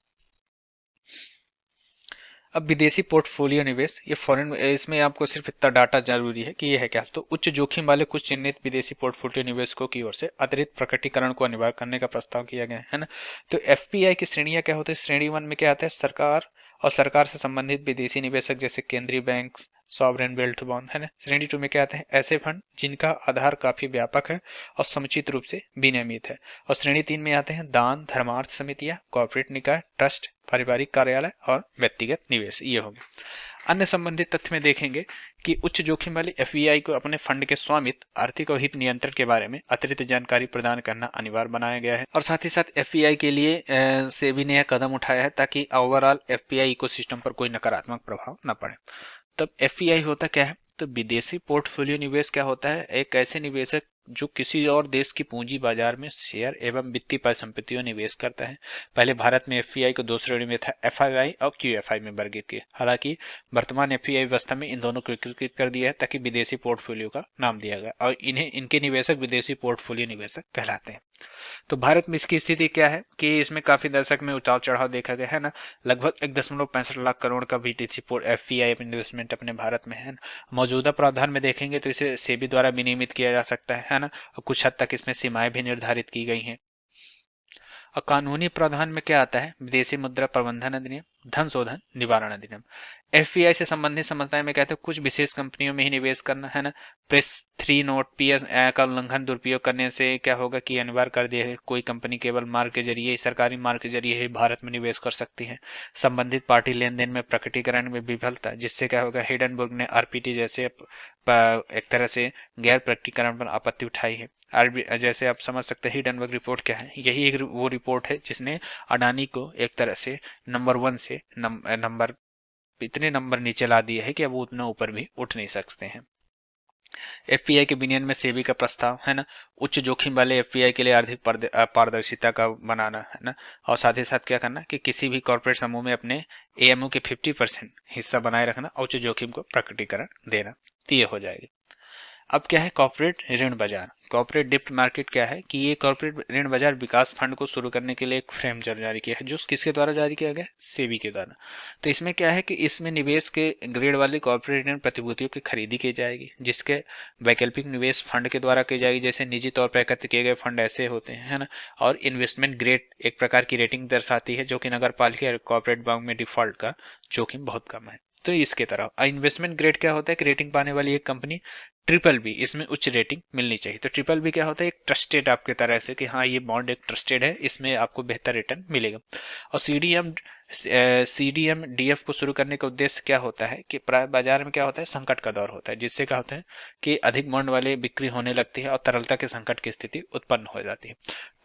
S1: अब विदेशी पोर्टफोलियो निवेश, ये फॉरेन, इसमें आपको सिर्फ इतना डाटा जरूरी है कि ये है क्या। तो उच्च जोखिम वाले कुछ चिन्हित विदेशी पोर्टफोलियो निवेशकों की ओर से अतिरिक्त प्रकटीकरण को अनिवार्य करने का प्रस्ताव किया गया है ना। तो एफपीआई की श्रेणियां क्या होती है? श्रेणी 1 में क्या आता है? सरकार और सरकार से संबंधित विदेशी निवेशक जैसे केंद्रीय बैंक, सॉवरेन वेल्थ बॉन्ड, है ना। श्रेणी 2 में क्या आते हैं? ऐसे फंड जिनका आधार काफी व्यापक है और समुचित रूप से विनियमित है। और श्रेणी 3 में आते हैं दान, धर्मार्थ समितियां, कॉर्पोरेट निकाय, ट्रस्ट, पारिवारिक कार्यालय और व्यक्तिगत निवेश। ये हो गया। अन्य संबंधित तथ्य में देखेंगे कि उच्च जोखिम वाली एफईआई को अपने फंड के स्वामित्व, आर्थिक और हित नियंत्रण के बारे में अतिरिक्त जानकारी प्रदान करना अनिवार्य बनाया गया है। और साथ ही साथ एफईआई के लिए सेबी ने यह कदम उठाया है ताकि ओवरऑल एफपीआई इकोसिस्टम पर कोई नकारात्मक प्रभाव न पड़े। तब एफईआई होता क्या है? तो विदेशी पोर्टफोलियो निवेश क्या होता है? एक ऐसे निवेशक जो किसी और देश की पूंजी बाजार में शेयर एवं वित्तीय परिसंपत्तियों निवेश करता है। पहले भारत में एफआईआई को दो श्रेणी में था, एफआईआई और क्यूएफआई में वर्गीकृत किया। हालांकि वर्तमान एफआईआई व्यवस्था में इन दोनों को एकीकृत कर दिया है ताकि विदेशी पोर्टफोलियो का नाम दिया गया और इनके निवेशक विदेशी पोर्टफोलियो निवेशक कहलाते हैं। तो भारत में इसकी स्थिति क्या है कि इसमें काफी दशक में उतार चढ़ाव देखा गया है ना। लगभग 1.65 लाख करोड़ का बीटीसी एफआईआई इन्वेस्टमेंट अपने भारत में है ना। मौजूदा प्रावधान में देखेंगे तो इसे सेबी द्वारा विनियमित किया जा सकता है ना। और कुछ हद तक इसमें सीमाएं भी निर्धारित की गई हैं। और कानूनी प्रावधान में क्या आता है? विदेशी मुद्रा प्रबंधन अधिनियम, धन शोधन निवारण अधिनियम। एफपीआई से संबंधित समझदारी में कहते हैं कुछ विशेष कंपनियों में ही निवेश करना, है ना। प्रेस 3 नोट पीएस का उल्लंघन दुरुपयोग करने से क्या होगा कि अनिवार्य कर दिया है कोई कंपनी केवल मार्ग के जरिए, सरकारी मार्ग के जरिए ही भारत में निवेश कर सकती है। संबंधित पार्टी लेन देन में प्रकटीकरण में विफलता, जिससे क्या होगा, हिडनबर्ग ने आरपीटी जैसे एक तरह से गैर प्रकटीकरण पर आपत्ति उठाई है। जैसे आप समझ सकते हैं हिडनबर्ग रिपोर्ट क्या है। यही एक वो रिपोर्ट है जिसने अडानी को एक तरह से नंबर 1 से इतने नंबर नीचे ला दिए है कि अब वो उतना ऊपर भी उठ नहीं सकते हैं। एफपीआई के विनियमन में सेबी का प्रस्ताव, है ना। उच्च जोखिम वाले एफपीआई के लिए आर्थिक पारदर्शिता का बनाना, है ना। और साथ ही साथ क्या करना कि किसी भी कॉर्पोरेट समूह में अपने एएमओ के 50% हिस्सा बनाए रखना और उच्च जोखिम को प्रकटीकरण देना। तो ये हो जाएगी। अब क्या है? कॉर्पोरेट ऋण बाजार, कॉर्पोरेट डिप्ट मार्केट क्या है कि ये कॉर्पोरेट ऋण बाजार विकास फंड को शुरू करने के लिए एक फ्रेम जारी किया है, जो किसके द्वारा जारी किया गया? सेबी के द्वारा। तो इसमें क्या है कि इसमें निवेश के ग्रेड वाले कॉर्पोरेट ऋण प्रतिभूतियों की खरीदी की जाएगी, जिसके वैकल्पिक निवेश फंड के द्वारा की जाएगी। जैसे निजी तौर पर एकत्र किए गए फंड ऐसे होते हैं, है ना। और इन्वेस्टमेंट ग्रेड एक प्रकार की रेटिंग दर्शाती है, जो कि नगर पालिका और कॉर्पोरेट बैंक में डिफॉल्ट का जोखिम बहुत कम है। तो इसके तरह इन्वेस्टमेंट ग्रेड क्या होता है कि रेटिंग पाने वाली एक कंपनी ट्रिपल बी, इसमें उच्च रेटिंग मिलनी चाहिए। तो ट्रिपल बी क्या होता है? एक ट्रस्टेड आपके तरह से कि हाँ ये बॉन्ड एक ट्रस्टेड है, इसमें आपको बेहतर रिटर्न मिलेगा। और सीडीएम डीएफ को शुरू करने का उद्देश्य क्या होता है कि प्राय बाजार में क्या होता है? संकट का दौर होता है, जिससे क्या होता है कि अधिक बॉन्ड वाले बिक्री होने लगती है और तरलता के संकट की स्थिति उत्पन्न हो जाती है।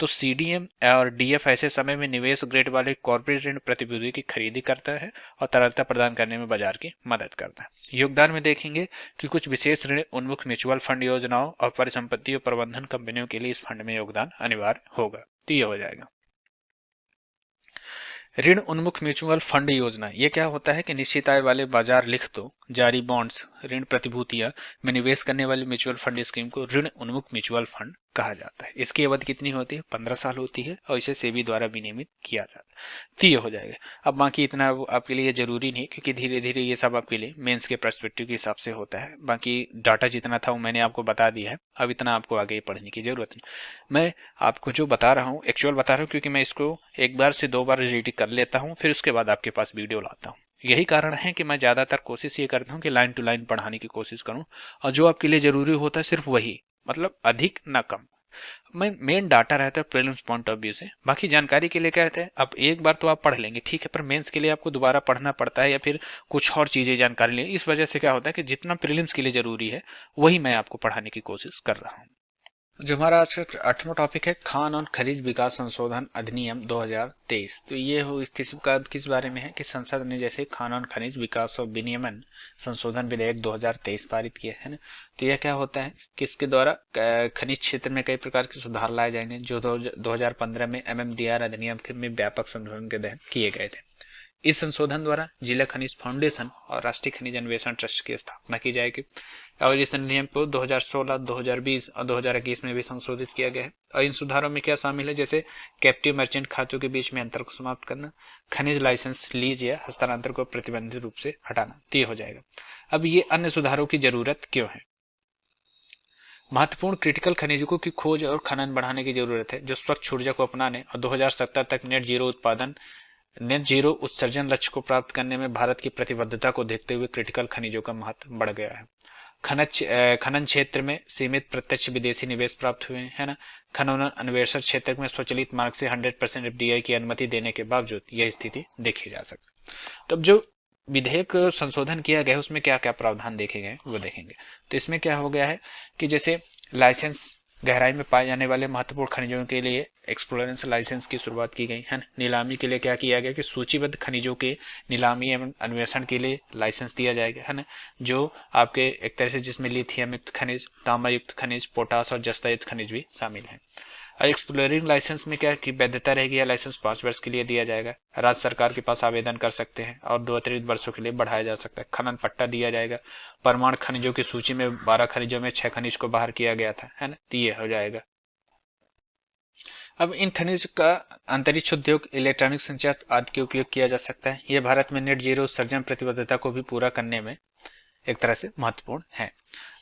S1: तो सीडीएम और डीएफ ऐसे समय में निवेश ग्रेड वाले कॉर्पोरेट ऋण प्रतिभूति की खरीदी करता है और तरलता प्रदान करने में बाजार की मदद करता है। योगदान में देखेंगे कि कुछ विशेष ऋण उन्मुख म्यूचुअल फंड योजनाओं और परिसंपत्ति और प्रबंधन कंपनियों के लिए इस फंड में योगदान अनिवार्य होगा। तो ये हो जाएगा। ऋण उन्मुख म्यूचुअल फंड योजना, ये क्या होता है कि निश्चित आय वाले बाजार लिखतों, जारी बॉन्ड्स, ऋण प्रतिभूतियां में निवेश करने वाली म्यूचुअल फंड स्कीम को ऋण उन्मुख म्यूचुअल फंड कहा जाता है। इसकी अवधि कितनी होती है? 15 साल होती है और इसे सेबी द्वारा विनियमित किया जाता है। तो ये हो जाएगा। अब बाकी इतना आपके लिए जरूरी नहीं, क्योंकि धीरे धीरे ये सब आपके लिए मेंस के पर्सपेक्टिव के हिसाब से होता है। बाकी डाटा जितना था वो मैंने आपको बता दिया है, अब इतना आपको आगे पढ़ने की जरूरत नहीं। मैं आपको जो बता रहा हूँ एक्चुअल बता रहा हूँ, क्योंकि मैं इसको एक बार से 2 बार रीडिंग कर लेता हूँ, फिर उसके बाद आपके पास वीडियो लाता हूँ। यही कारण है कि मैं ज्यादातर कोशिश ये करता हूँ कि लाइन टू लाइन पढ़ाने की कोशिश करूँ, और जो आपके लिए जरूरी होता है सिर्फ वही, मतलब अधिक ना कम। मैं मेन डाटा रहता है प्रीलिम्स पॉइंट ऑफ व्यू से, बाकी जानकारी के लिए क्या रहता है, अब एक बार तो आप पढ़ लेंगे ठीक है, पर मेंस के लिए आपको दोबारा पढ़ना पड़ता है या फिर कुछ और चीजें जानकारी लें। इस वजह से क्या होता है कि जितना प्रीलिम्स के लिए जरूरी है वही मैं आपको पढ़ाने की कोशिश कर रहा हूँ। जो हमारा आज का 8वां टॉपिक है खान और खनिज विकास संशोधन अधिनियम 2023। तो ये हो किस बारे में है कि संसद ने जैसे खान और खनिज विकास और विनियमन संशोधन विधेयक 2023 पारित किया है ना। तो यह क्या होता है कि इसके द्वारा खनिज क्षेत्र में कई प्रकार के सुधार लाए जाएंगे जो 2015 में MMDR अधिनियम में व्यापक संशोधन के तहत किए गए थे। इस संशोधन द्वारा जिला खनिज फाउंडेशन और राष्ट्रीय खनिज अन्वेषण ट्रस्ट की स्थापना की जाएगी और इस अधिनियम को 2016, 2020 और 2021 में भी संशोधित किया गया है। और इन सुधारों में क्या शामिल है, जैसे कैप्टिव मर्चेंट खातों के बीच में अंतर को समाप्त करना, खनिज लाइसेंस लीज या हस्तांतरण को प्रतिबंधित रूप से हटाना, तो ये हो जाएगा। अब ये अन्य सुधारों की जरूरत क्यों है? महत्वपूर्ण क्रिटिकल खनिजों की खोज और खनन बढ़ाने की जरूरत है जो स्वच्छ ऊर्जा को अपनाने और 2070 तक नेट जीरो उत्सर्जन लक्ष्य को प्राप्त करने में भारत की प्रतिबद्धता को देखते हुए क्रिटिकल खनिजों का महत्व बढ़ गया है। खनन क्षेत्र में सीमित प्रत्यक्ष विदेशी निवेश प्राप्त हुए हैं ना। खनन अन्वेषण क्षेत्र में स्वचालित मार्ग से 100% FDI की अनुमति देने के बावजूद यह स्थिति देखी जा सकती। तो अब जो विधेयक संशोधन किया गया है उसमें क्या क्या प्रावधान देखे गए वो देखेंगे। तो इसमें क्या हो गया है कि जैसे लाइसेंस गहराई में पाए जाने वाले महत्वपूर्ण खनिजों के लिए एक्सप्लोरेशन लाइसेंस की शुरुआत की गई है। नीलामी के लिए क्या किया गया कि सूचीबद्ध खनिजों के नीलामी एवं अन्वेषण के लिए लाइसेंस दिया जाएगा, है ना, जो आपके एक तरह से जिसमें लिथियम युक्त खनिज, तांबा युक्त खनिज, पोटास और जस्ता युक्त खनिज भी शामिल है। एक्सप्लोरिंग लाइसेंस में क्या की वैधता रहेगी, यह लाइसेंस 5 वर्ष के लिए दिया जाएगा। राज्य सरकार के पास आवेदन कर सकते हैं और 2 अतिरिक्त वर्षों के लिए बढ़ाया जा सकता है। खनन पट्टा दिया जाएगा। परमाणु खनिजों की सूची में 12 खनिजों में 6 खनिज को बाहर किया गया था, है ना, तो ये हो जाएगा। अब इन खनिज का अंतरिक्ष उद्योग, इलेक्ट्रॉनिक संचार आदि के उपयोग किया जा सकता है। यह भारत में नेट जीरो उत्सर्जन प्रतिबद्धता को भी पूरा करने में एक तरह से महत्वपूर्ण है।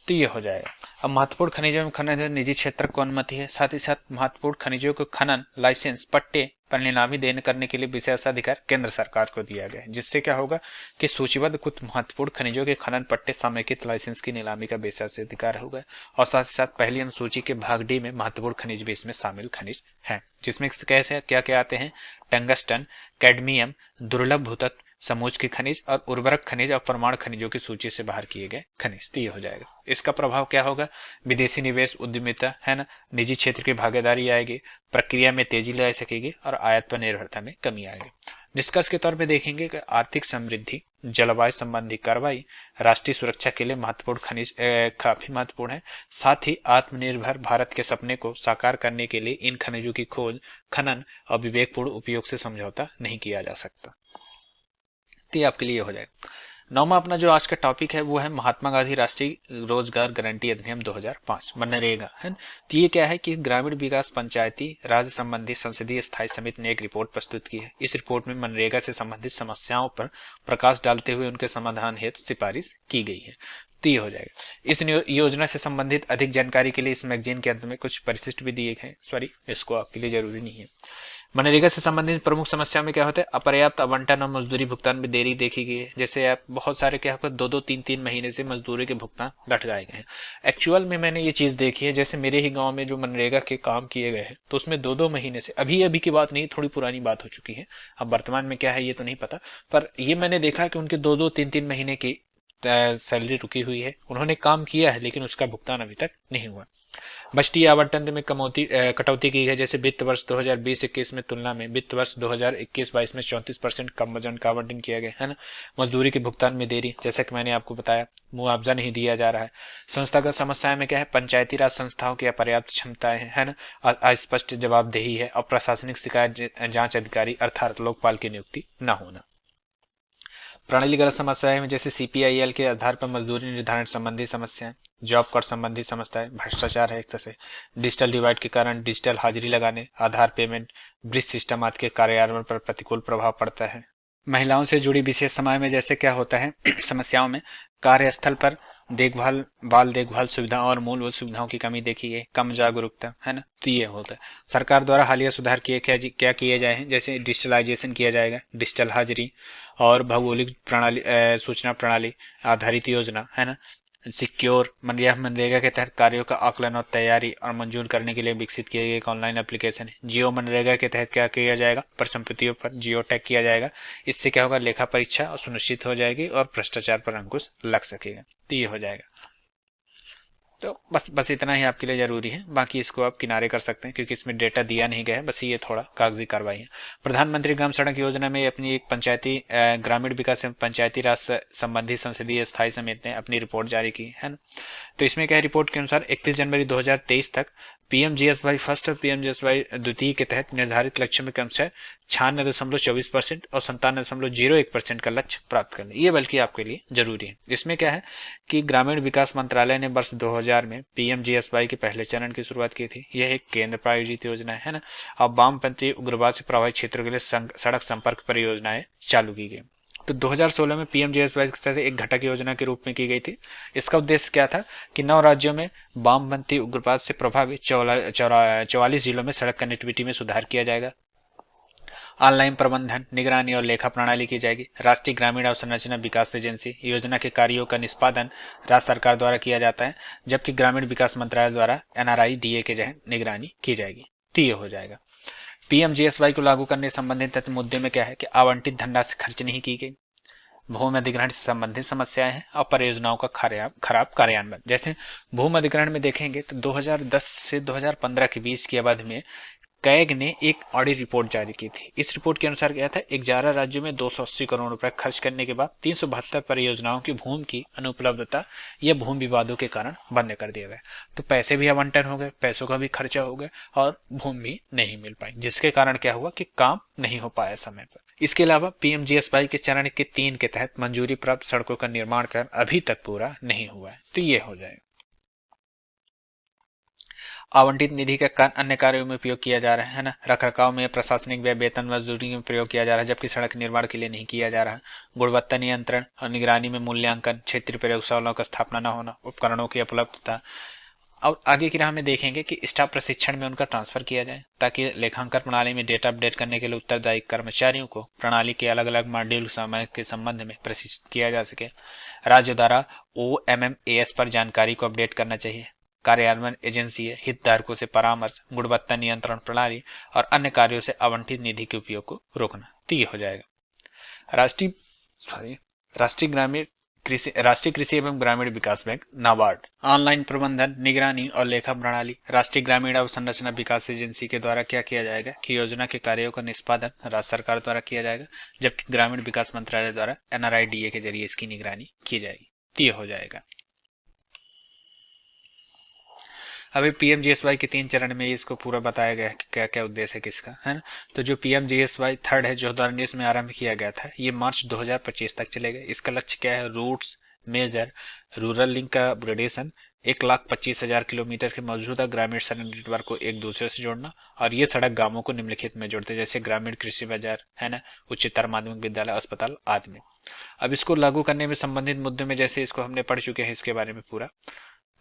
S1: तो ये हो जाएगा। अब महत्वपूर्ण खनिजों में खनन निजी क्षेत्र को अनुमति है। साथ ही साथ महत्वपूर्ण खनिजों को खनन लाइसेंस पट्टे पर नीलामी देने करने के लिए विशेषाधिकार केंद्र सरकार को दिया गया है, जिससे क्या होगा कि सूचीबद्ध कुछ महत्वपूर्ण खनिजों के खनन पट्टे समेकित लाइसेंस की नीलामी का विशेषाधिकार होगा। और साथ ही साथ पहली अनुसूची के भाग डी में महत्वपूर्ण खनिज भी इसमें शामिल खनिज है, जिसमें कैसे क्या क्या आते हैं, टंगस्टन, कैडमियम, दुर्लभ भूतत्व, समोच्च के खनिज और उर्वरक खनिज और परमाणु खनिजों की सूची से बाहर किए गए खनिज। तो ये हो जाएगा। इसका प्रभाव क्या होगा, विदेशी निवेश, उद्यमिता, है ना, निजी क्षेत्र की भागीदारी आएगी, प्रक्रिया में तेजी ला सकेगी और आयात पर निर्भरता में कमी आएगी। निष्कर्ष के तौर पे देखेंगे कि आर्थिक समृद्धि, जलवायु संबंधी कार्रवाई, राष्ट्रीय सुरक्षा के लिए महत्वपूर्ण खनिज काफी महत्वपूर्ण है। साथ ही आत्मनिर्भर भारत के सपने को साकार करने के लिए इन खनिजों की खोज, खनन और विवेकपूर्ण उपयोग से समझौता नहीं किया जा सकता। तो आपके लिए हो जाएगा। 9वां अपना जो आज का टॉपिक है वो है महात्मा गांधी राष्ट्रीय रोजगार गारंटी अधिनियम 2005 मनरेगा, है। तो ये क्या है कि ग्रामीण विकास पंचायती राज संबंधी संसदीय स्थायी समिति ने एक रिपोर्ट प्रस्तुत की है। इस रिपोर्ट में मनरेगा से संबंधित समस्याओं पर प्रकाश डालते हुए उनके समाधान हेतु सिफारिश की गई है। तो ये हो जाएगा। इस योजना से संबंधित अधिक जानकारी के लिए इस मैगजीन के अंत में कुछ परिशिष्ट भी दिए गए, सॉरी इसको आपके लिए जरूरी नहीं है। मनरेगा से संबंधित प्रमुख समस्या में क्या होता है, अपर्याप्त आवंटन और मजदूरी भुगतान में देरी देखी गई है। जैसे आप बहुत सारे क्या होगा 2-2, 3-3 महीने से मजदूरी के भुगतान लटकाए गए हैं। एक्चुअल में मैंने ये चीज देखी है, जैसे मेरे ही गांव में जो मनरेगा के काम किए गए हैं तो उसमें 2-2 महीने से, अभी अभी की बात नहीं, थोड़ी पुरानी बात हो चुकी है, अब वर्तमान में क्या है ये तो नहीं पता, पर ये मैंने देखा कि उनके 2-2, 3-3 महीने की सैलरी रुकी हुई है। उन्होंने काम किया है लेकिन उसका भुगतान अभी तक नहीं हुआ। बजटीय आवंटन में कटौती की है। जैसे वित्त वर्ष 2020-21 में तुलना में वित्त वर्ष 2021-22 में 34% कम बजट का आवंटन किया गया है ना। मजदूरी के भुगतान में देरी, जैसा कि मैंने आपको बताया, मुआवजा नहीं दिया जा रहा है। संस्थागत समस्याएं में क्या है, पंचायती राज संस्थाओं की अपर्याप्त क्षमताएं है ना, और अस्पष्ट जवाबदेही है और प्रशासनिक शिकायत जांच अधिकारी अर्थात लोकपाल की नियुक्ति न होना। प्रणालीगत समस्याएं में जैसे CPIL के आधार पर मजदूरी निर्धारण संबंधी समस्याएं, जॉब कार्ड संबंधी समस्याएं, भ्रष्टाचार है एक तरह से, डिजिटल डिवाइड के कारण डिजिटल हाजिरी लगाने, आधार पेमेंट, ब्रिज सिस्टम आदि के कार्यान्वयन पर प्रतिकूल प्रभाव पड़ता है। महिलाओं से जुड़ी विशेष समय में जैसे क्या होता है समस्याओं में कार्यस्थल पर देखभाल, बाल देखभाल सुविधा और मूलभूत सुविधाओं की कमी देखी है, कम जागरूकता, है ना। तो ये होता है। सरकार द्वारा हालिया सुधार क्या किए जाए हैं, जैसे डिजिटलाइजेशन किया जाएगा, डिजिटल हाजिरी और भौगोलिक प्रणाली सूचना प्रणाली आधारित योजना, है ना। सिक्योर मनरेगा के तहत कार्यों का आकलन और तैयारी और मंजूर करने के लिए विकसित किए गए एक ऑनलाइन एप्लीकेशन है। जियो मनरेगा के तहत क्या किया जाएगा, परिसंपत्तियों पर जियो टैग किया जाएगा। इससे क्या होगा, लेखा परीक्षा और सुनिश्चित हो जाएगी और भ्रष्टाचार पर अंकुश लग सकेगा। तो ये हो जाएगा। तो बस इतना ही आपके लिए जरूरी है, बाकी इसको आप किनारे कर सकते हैं क्योंकि इसमें डेटा दिया नहीं गया है, बस ये थोड़ा कागजी कार्रवाई है। प्रधानमंत्री ग्राम सड़क योजना में अपनी एक पंचायती ग्रामीण विकास एवं पंचायती राज संबंधी संसदीय स्थायी समिति ने अपनी रिपोर्ट जारी की है ना। तो इसमें क्या है, रिपोर्ट के अनुसार 31 जनवरी 2023 तक पीएमजीएसवाई फर्स्ट और पीएमजीएसवाई द्वितीय के तहत निर्धारित लक्ष्य में क्रमशः 96.24% और 97.01% का लक्ष्य प्राप्त करना, ये बल्कि आपके लिए जरूरी है। जिसमें क्या है कि ग्रामीण विकास मंत्रालय ने वर्ष 2000 में पीएमजीएसवाई के पहले चरण की शुरुआत की थी। यह एक केंद्र प्रायोजित योजना है ना। अब वामपंथी उग्रवाद से प्रभावित क्षेत्रों के लिए सड़क संपर्क परियोजनाएं चालू की गई। तो 2016 में पीएमजीएसवाई के साथ एक घटक योजना के रूप में की गई थी। इसका उद्देश्य क्या था कि 9 राज्यों में वामपंथी उग्रवाद से प्रभावित 44 जिलों में सड़क कनेक्टिविटी में सुधार किया जाएगा। ऑनलाइन प्रबंधन, निगरानी और लेखा प्रणाली की जाएगी। राष्ट्रीय ग्रामीण अवसंरचना विकास एजेंसी योजना के कार्यों का निष्पादन राज्य सरकार द्वारा किया जाता है, जबकि ग्रामीण विकास मंत्रालय द्वारा एनआरआईडीए के जहत निगरानी की जाएगी। तो ये हो जाएगा। पीएमजीएसवाई को लागू करने संबंधित मुद्दे में क्या है कि आवंटित धनराशि खर्च नहीं की गई, भूमि अधिग्रहण से संबंधित समस्याएं हैं और परियोजनाओं का खराब कार्यान्वयन। जैसे भूमि अधिग्रहण में देखेंगे तो 2010 से 2015 के बीच की अवधि में कैग ने एक ऑडिट रिपोर्ट जारी की थी। इस रिपोर्ट के अनुसार क्या था, 11 राज्यों में 280 करोड़ रुपए खर्च करने के बाद 372 परियोजनाओं की भूमि की अनुपलब्धता या भूमि विवादों के कारण बंद कर दिया गया। तो पैसे भी आवंटन हो गए, पैसों का भी खर्चा हो गया और भूमि भी नहीं मिल पाई, जिसके कारण क्या हुआ कि काम नहीं हो पाया समय पर। इसके अलावा पीएमजीएसवाई के चरण के 3 के तहत मंजूरी प्राप्त सड़कों का निर्माण कार्य अभी तक पूरा नहीं हुआ है। तो ये हो जाएगा। आवंटित निधि का अन्य कार्यों में उपयोग किया जा रहा है ना। रखरखाव में, प्रशासनिक व्यय, वेतन, मजदूरी में प्रयोग किया जा रहा है, जबकि सड़क निर्माण के लिए नहीं किया जा रहा है। गुणवत्ता नियंत्रण और निगरानी में मूल्यांकन, क्षेत्रीय प्रयोगशालाओं का स्थापना न होना, उपकरणों की उपलब्धता। और आगे की राह में देखेंगे कि स्टाफ प्रशिक्षण में उनका ट्रांसफर किया जाए ताकि लेखांकन प्रणाली में डेटा अपडेट करने के लिए उत्तरदायी कर्मचारियों को प्रणाली के अलग अलग मॉड्यूल समय के संबंध में प्रशिक्षित किया जा सके। राज्य द्वारा OMMAS पर जानकारी को अपडेट करना चाहिए। कार्यान्वयन एजेंसी हितधारकों से परामर्श, गुणवत्ता नियंत्रण प्रणाली और अन्य कार्यों से आवंटित निधि के उपयोग को रोकना। तो ये हो जाएगा। राष्ट्रीय कृषि एवं ग्रामीण विकास बैंक नाबार्ड ऑनलाइन प्रबंधन, निगरानी और लेखा प्रणाली। राष्ट्रीय ग्रामीण अवसंरचना विकास एजेंसी के द्वारा क्या किया जाएगा कि योजना के कार्यों का निष्पादन राज्य सरकार द्वारा किया जाएगा, जबकि ग्रामीण विकास मंत्रालय द्वारा NRIDA के जरिए इसकी निगरानी की जाएगी। तो ये हो जाएगा। अभी पीएमजीएसवाई के 3 चरण में इसको पूरा बताया गया है कि क्या क्या उद्देश्य है किसका, है ना। तो जो पीएमजीएसवाई थर्ड है, जो 2019 में आरंभ किया गया था, ये मार्च 2025 तक चलेगा। इसका लक्ष्य क्या है, रूट्स मेजर रूरल लिंक का अपग्रेडेशन, 1,25,000 किलोमीटर के मौजूदा ग्रामीण सड़क नेटवर्क को एक दूसरे से जोड़ना, और ये सड़क गांवों को निम्नलिखित में जोड़ते हैं, जैसे ग्रामीण कृषि बाजार, है ना, उच्चतर माध्यमिक विद्यालय, अस्पताल आदि में। अब इसको लागू करने में संबंधित मुद्दे में जैसे इसको हमने पढ़ चुके हैं, इसके बारे में पूरा।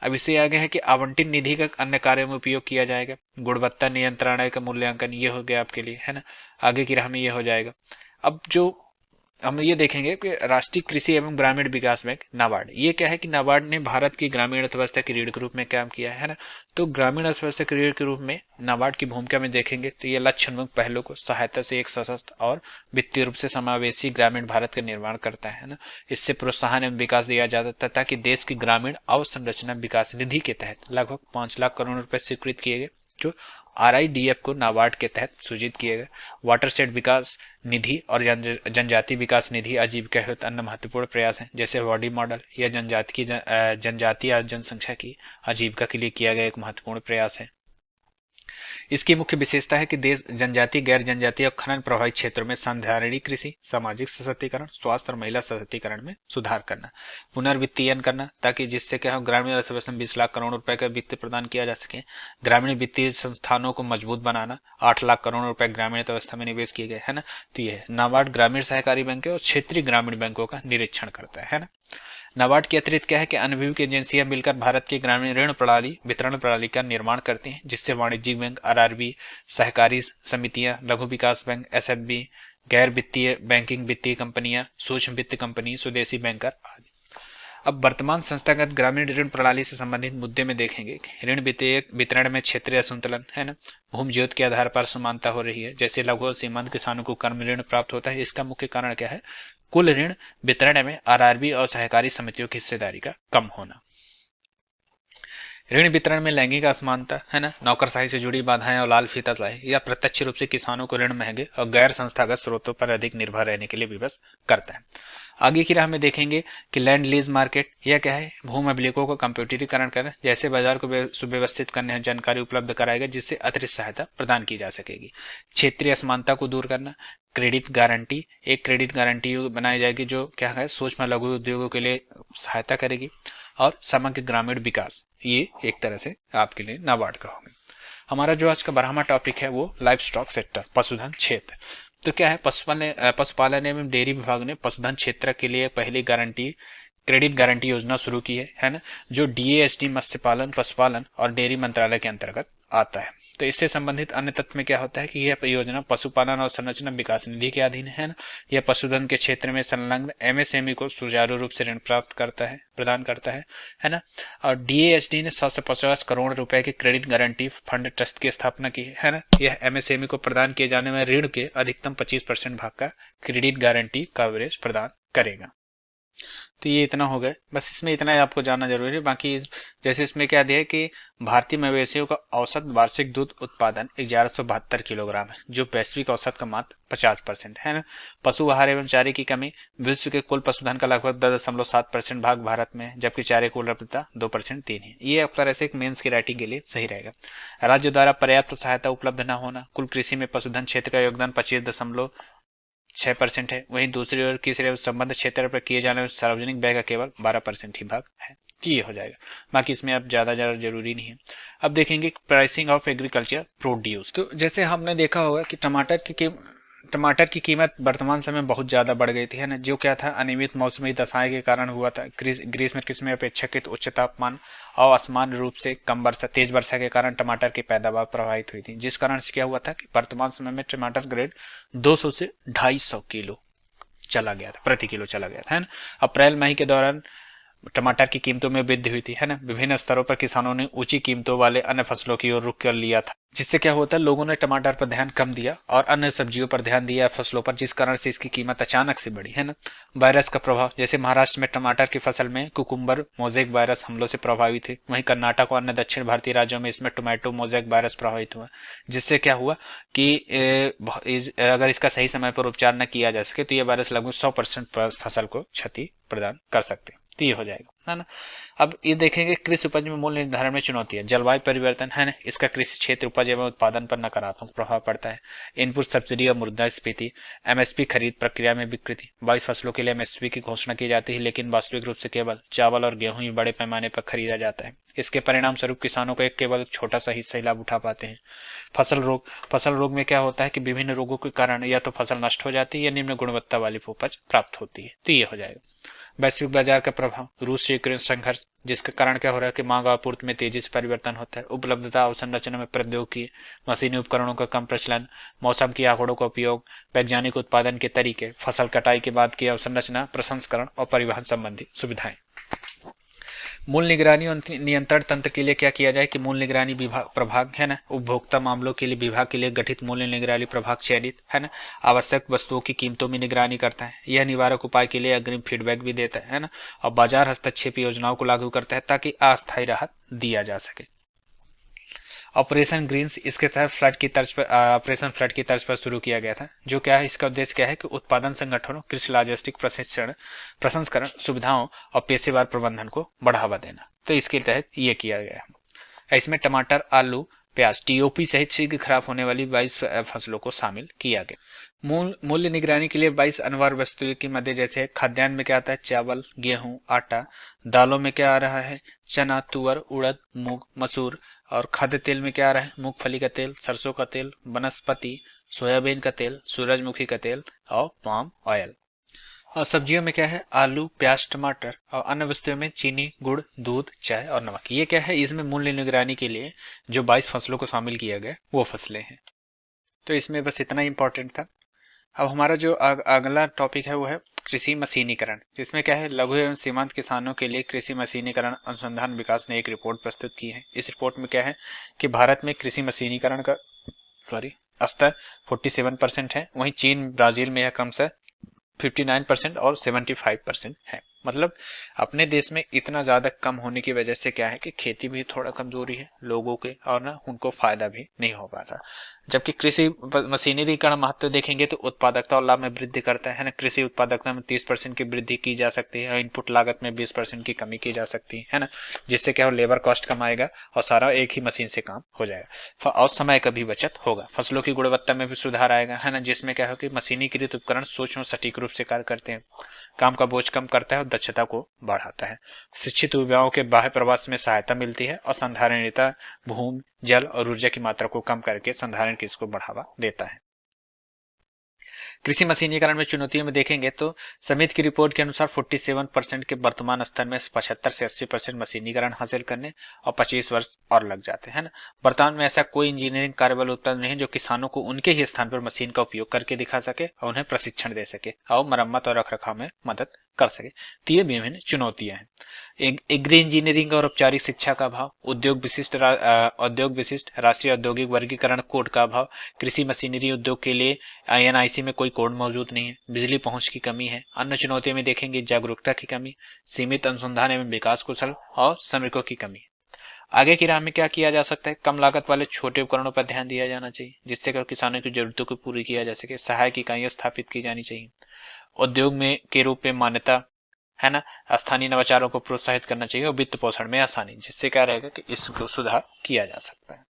S1: अब इससे आगे है कि आवंटित निधि का अन्य कार्यों में उपयोग किया जाएगा। गुणवत्ता नियंत्रण का मूल्यांकन, ये हो गया आपके लिए, है ना। आगे की राह में ये हो जाएगा। अब जो हम ये देखेंगे कि राष्ट्रीय कृषि एवं ग्रामीण विकास बैंक नाबार्ड, ये क्या है कि नाबार्ड ने भारत की ग्रामीण अर्थव्यवस्था की रीढ़ के रूप में काम किया है ना। तो ग्रामीण अर्थव्यवस्था की रीढ़ के रूप में नाबार्ड की भूमिका में देखेंगे तो ये लक्ष्योन्मुख पहलों को सहायता से एक सशक्त और वित्तीय रूप से समावेशी ग्रामीण भारत का निर्माण करता है ना। इससे प्रोत्साहन एवं विकास दिया जाता है ताकि देश की ग्रामीण अवसंरचना विकास निधि के तहत लगभग 5 लाख करोड़ रुपए स्वीकृत किए गए, जो RIDF को नाबार्ड के तहत सूचित किए गए। वाटरशेड विकास निधि और जनजाति विकास निधि आजीविका हेतु अन्य महत्वपूर्ण प्रयास हैं, जैसे वाडी मॉडल या जनजाति या जनसंख्या की आजीविका के लिए किया गया एक महत्वपूर्ण प्रयास है। इसकी मुख्य विशेषता है कि देश जनजाति, गैर जनजाति और खनन प्रभावित क्षेत्रों में संधारणीय कृषि, सामाजिक सशक्तिकरण, स्वास्थ्य और महिला सशक्तिकरण में सुधार करना, पुनर्वित्तीयन करना, ताकि जिससे क्या हो, ग्रामीण अर्थव्यवस्था में 20 लाख करोड़ रुपए का वित्त प्रदान किया जा सके। ग्रामीण वित्तीय संस्थानों को मजबूत बनाना, 8 लाख करोड़ रुपए ग्रामीण अर्थव्यवस्था में निवेश किए गए, है ना। तो ये नाबार्ड ग्रामीण सहकारी बैंक और क्षेत्रीय ग्रामीण बैंकों का निरीक्षण करता है ना। नाबार्ड के अतिरिक्त क्या है कि अनुभवी एजेंसियां मिलकर भारत की ग्रामीण ऋण प्रणाली, वितरण प्रणाली का निर्माण करती हैं, जिससे वाणिज्यिक बैंक, RRB, सहकारी समितियां, लघु विकास बैंक, SFB, गैर वित्तीय बैंकिंग वित्तीय कंपनियां, सूक्ष्म वित्त कंपनी, स्वदेशी बैंकर आदि। अब वर्तमान संस्थागत ग्रामीण ऋण प्रणाली से संबंधित मुद्दे में देखेंगे ऋण वितरण में क्षेत्रीय असंतुलन, है ना। भूमि ज्योत के आधार पर समानता हो रही है, जैसे लघु और सीमांत किसानों को कर्म ऋण प्राप्त होता है। इसका मुख्य कारण क्या है, कुल ऋण वितरण में RRB और सहकारी समितियों की हिस्सेदारी का कम होना। ऋण वितरण में लैंगिक असमानता है ना, नौकरशाही से जुड़ी बाधाएं और लाल फीताशाही, या प्रत्यक्ष रूप से किसानों को ऋण महंगे और गैर संस्थागत स्रोतों पर अधिक निर्भर रहने के लिए विवश करता है। आगे की राह में देखेंगे कि लैंड लीज मार्केट, यह क्या है, भूमि अभिलेखों का कंप्यूटरीकरण कर जैसे बाजार को सुव्यवस्थित करने में जानकारी उपलब्ध कराएगा जिससे अतिरिक्त सहायता प्रदान की जा सकेगी। क्षेत्रीय असमानता को दूर करना, क्रेडिट गारंटी, एक क्रेडिट गारंटी बनाई जाएगी जो क्या है, सूक्ष्म लघु उद्योगों के लिए सहायता करेगी। और समग्र ग्रामीण विकास, ये एक तरह से आपके लिए नाबार्ड का होगा। हमारा जो आज का 12वां टॉपिक है वो लाइफ स्टॉक सेक्टर, पशुधन क्षेत्र। तो क्या है, पशुपालन एवं डेयरी विभाग ने पशुधन क्षेत्र के लिए पहली गारंटी क्रेडिट गारंटी योजना शुरू की है ना, जो डीएएसडी मत्स्य पालन, पशुपालन और डेयरी मंत्रालय के अंतर्गत आता है। तो इससे संबंधित अन्य तथ्य में क्या होता है कि यह योजना पशुपालन और संरचना विकास निधि के अधीन है ना। यह पशुधन के क्षेत्र में संलग्न एमएसएमई को सुचारू रूप से ऋण प्राप्त करता है, प्रदान करता है ना। और डीएएसडी ने 100 से 50 करोड़ रुपए के क्रेडिट गारंटी फंड ट्रस्ट की स्थापना की है ना। यह एमएसएमई को प्रदान किए जाने वाले ऋण के अधिकतम 25% भाग का क्रेडिट गारंटी कवरेज प्रदान करेगा। तो ये इतना हो गया, बस इसमें इतना ही आपको जानना जरूरी है। बाकी जैसे इसमें क्या दिया है कि भारतीय मवेशियों का औसत वार्षिक दूध उत्पादन 1172 किलोग्राम है, जो वैश्विक औसत का मात्र 50% है ना। पशु आहार एवं चारे की कमी, विश्व के कुल पशुधन का लगभग 10.7% भाग भारत में है, जबकि चारे की उपलब्धता 2% तीन है। ये अक्सर ऐसे एक मेंस की राइटिंग के लिए सही रहेगा। राज्य द्वारा पर्याप्त सहायता उपलब्ध न होना, कुल कृषि में पशुधन क्षेत्र का योगदान 25.6% है। वहीं दूसरी ओर किसी संबंध क्षेत्र पर किए जाने वाले सार्वजनिक व्यय का केवल 12% ही भाग है। ये हो जाएगा, बाकी इसमें अब ज्यादा जरूरी नहीं है। अब देखेंगे प्राइसिंग ऑफ एग्रीकल्चर प्रोड्यूस। तो जैसे हमने देखा होगा कि टमाटर की कीमत वर्तमान समय में बहुत ज्यादा बढ़ गई थी है ना, जो क्या था, अनियमित मौसमी दशाएं के कारण हुआ था। ग्रीष्म ऋतु में अपेक्षाकृत उच्च तापमान और असमान रूप से कम वर्षा, तेज वर्षा के कारण टमाटर की पैदावार प्रभावित हुई थी, जिस कारण से क्या हुआ था कि वर्तमान समय में टमाटर ग्रेड 200 से 250 किलो चला गया था, प्रति किलो चला गया था है ना। अप्रैल मई के दौरान टमाटर की कीमतों में वृद्धि हुई थी है ना। विभिन्न स्तरों पर किसानों ने ऊंची कीमतों वाले अन्य फसलों की ओर रुख कर लिया था, जिससे क्या होता है, लोगों ने टमाटर पर ध्यान कम दिया और अन्य सब्जियों पर ध्यान दिया फसलों पर, जिस कारण से इसकी कीमत अचानक से बढ़ी है ना। वायरस का प्रभाव, जैसे महाराष्ट्र में टमाटर की फसल में कुकुम्बर मोजेक वायरस हमलों से प्रभावित हुई, वहीं कर्नाटक और अन्य दक्षिण भारतीय राज्यों में इसमें टोमेटो मोजेक वायरस प्रभावित हुआ, जिससे क्या हुआ कि अगर इसका सही समय पर उपचार न किया जा सके तो यह वायरस लगभग 100% फसल को क्षति प्रदान कर सकते हैं। तो ये हो जाएगा है ना। अब ये देखेंगे कृषि उपज में मूल्य निर्धारण में चुनौती है। जलवायु परिवर्तन है ना, इसका कृषि क्षेत्र उपज एवं उत्पादन पर नकारात्मक प्रभाव पड़ता है। इनपुट सब्सिडी और मुद्रास्फीति, एमएसपी खरीद प्रक्रिया में विकृति। 22 फसलों के लिए एमएसपी की घोषणा की जाती है, लेकिन वास्तविक रूप से केवल चावल और गेहूं ही बड़े पैमाने पर खरीदा जाता है। इसके परिणाम स्वरूप किसानों को केवल छोटा सा हिस्सा ही लाभ उठा पाते हैं। फसल रोग में क्या होता है कि विभिन्न रोगों के कारण या तो फसल नष्ट हो जाती है या निम्न गुणवत्ता वाली उपज प्राप्त होती है। तो ये हो जाएगा। वैश्विक बाजार का प्रभाव, रूस यूक्रेन संघर्ष, जिसके कारण क्या हो रहा है कि मांग और आपूर्ति में तेजी से परिवर्तन होता है। उपलब्धता और संरचना में प्रौद्योगिकी, मशीनी उपकरणों का कम प्रचलन, मौसम की आंकड़ों का उपयोग, वैज्ञानिक उत्पादन के तरीके, फसल कटाई के बाद की अवसंरचना, प्रसंस्करण और परिवहन संबंधी सुविधाएं। मूल्य निगरानी और नियंत्रण तंत्र के लिए क्या किया जाए कि मूल्य निगरानी प्रभाग है ना, उपभोक्ता मामलों के लिए विभाग के लिए गठित मूल्य निगरानी प्रभाग चयनित है ना, आवश्यक वस्तुओं की कीमतों में निगरानी करता है। यह निवारक उपाय के लिए अग्रिम फीडबैक भी देता है ना, और बाजार हस्तक्षेप योजनाओं को लागू करता है ताकि अस्थायी राहत दिया जा सके। ऑपरेशन ग्रीन्स, इसके तहत ऑपरेशन फ्लड की तर्ज पर शुरू किया गया था, जो क्या है, इसका उद्देश्य क्या है कि उत्पादन संगठनों, कृषि लॉजिस्टिक प्रसंस्करण सुविधाओं और पेशेवर प्रबंधन को बढ़ावा देना। तो इसके तहत ये किया गया है। इसमें टमाटर, आलू, प्याज, टीओपी सहित शीघ्र खराब होने वाली 22 फसलों को शामिल किया गया। मूल्य निगरानी के लिए 22 अनिवार्य वस्तुओं के मध्य जैसे खाद्यान्न में क्या आता है, चावल, गेहूं, आटा। दालों में क्या आ रहा है, चना, तुअर, उड़द, मूंग, मसूर। और खाद्य तेल में क्या आ रहा है, मूंगफली का तेल, सरसों का तेल, वनस्पति, सोयाबीन का तेल, सूरजमुखी का तेल और पाम ऑयल। और सब्जियों में क्या है, आलू, प्याज, टमाटर। और अन्य वस्तुओं में चीनी, गुड़, दूध, चाय और नमक। ये क्या है, इसमें मूल्य निगरानी के लिए जो 22 फसलों को शामिल किया गया वो फसलें हैं। तो इसमें बस इतना ही इंपॉर्टेंट था। अब हमारा जो अगला टॉपिक है वो है कृषि मशीनीकरण, जिसमें क्या है, लघु एवं सीमांत किसानों के लिए कृषि मशीनीकरण अनुसंधान विकास ने एक रिपोर्ट प्रस्तुत की है। इस रिपोर्ट में क्या है कि भारत में कृषि मशीनीकरण का स्तर 47% है, वहीं चीन, ब्राजील में यह क्रमशः 59% और 75% है। मतलब अपने देश में इतना ज्यादा कम होने की वजह से क्या है कि खेती भी थोड़ा कमजोरी है लोगों के, और ना उनको फायदा भी नहीं हो पाता। जबकि कृषि मशीनरी का महत्व देखेंगे तो उत्पादकता और लाभ में वृद्धि करता है ना। कृषि उत्पादकता में 30% की वृद्धि की जा सकती है और इनपुट लागत में 20% की कमी की जा सकती है ना, जिससे क्या हो, लेबर कॉस्ट कम आएगा और सारा एक ही मशीन से काम हो जाएगा और समय का भी बचत होगा। फसलों की गुणवत्ता में भी सुधार आएगा, है ना, जिसमें क्या हो कि मशीनीकृत उपकरण सूक्ष्म सटीक रूप से कार्य करते हैं, काम का बोझ कम करता है और दक्षता को बढ़ाता है। शिक्षित युवाओं के बाह्य प्रवास में सहायता मिलती है और संधारणीयता भूमि जल और ऊर्जा की मात्रा को कम करके संधारण कृषि को बढ़ावा देता है। कृषि मशीनीकरण में चुनौतियों में देखेंगे तो समिति की रिपोर्ट के अनुसार 47% के वर्तमान स्तर में 75 से 80% मशीनीकरण हासिल करने और 25 वर्ष और लग जाते हैं ना। वर्तमान में ऐसा कोई इंजीनियरिंग कार्यबल उपलब्ध नहीं जो किसानों को उनके ही स्थान पर मशीन का उपयोग करके दिखा सके और उन्हें प्रशिक्षण दे सके और मरम्मत और रखरखाव में मदद कर सके। तो ये विभिन्न चुनौतियां हैं। एग्री इंजीनियरिंग और औपचारिक शिक्षा का अभाव, औद्योगिक विशिष्ट राष्ट्रीय औद्योगिक वर्गीकरण कोड का अभाव, कृषि मशीनरी उद्योग के लिए INIC में कोई कोड मौजूद नहीं है, बिजली पहुंच की कमी है। अन्य चुनौतियों में देखेंगे जागरूकता की कमी, सीमित अनुसंधान एवं विकास कौशल और श्रमिकों की कमी। आगे की राह में क्या किया जा सकता है? कम लागत वाले छोटे उपकरणों पर ध्यान दिया जाना चाहिए जिससे किसानों की जरूरतों को पूरी किया जा सके। सहायक इकाइयां स्थापित की जानी चाहिए। उद्योग में के रूप में मान्यता, है ना, स्थानीय नवाचारों को प्रोत्साहित करना चाहिए और वित्त पोषण में आसानी, जिससे क्या रहेगा कि इसको सुधार किया जा सकता है।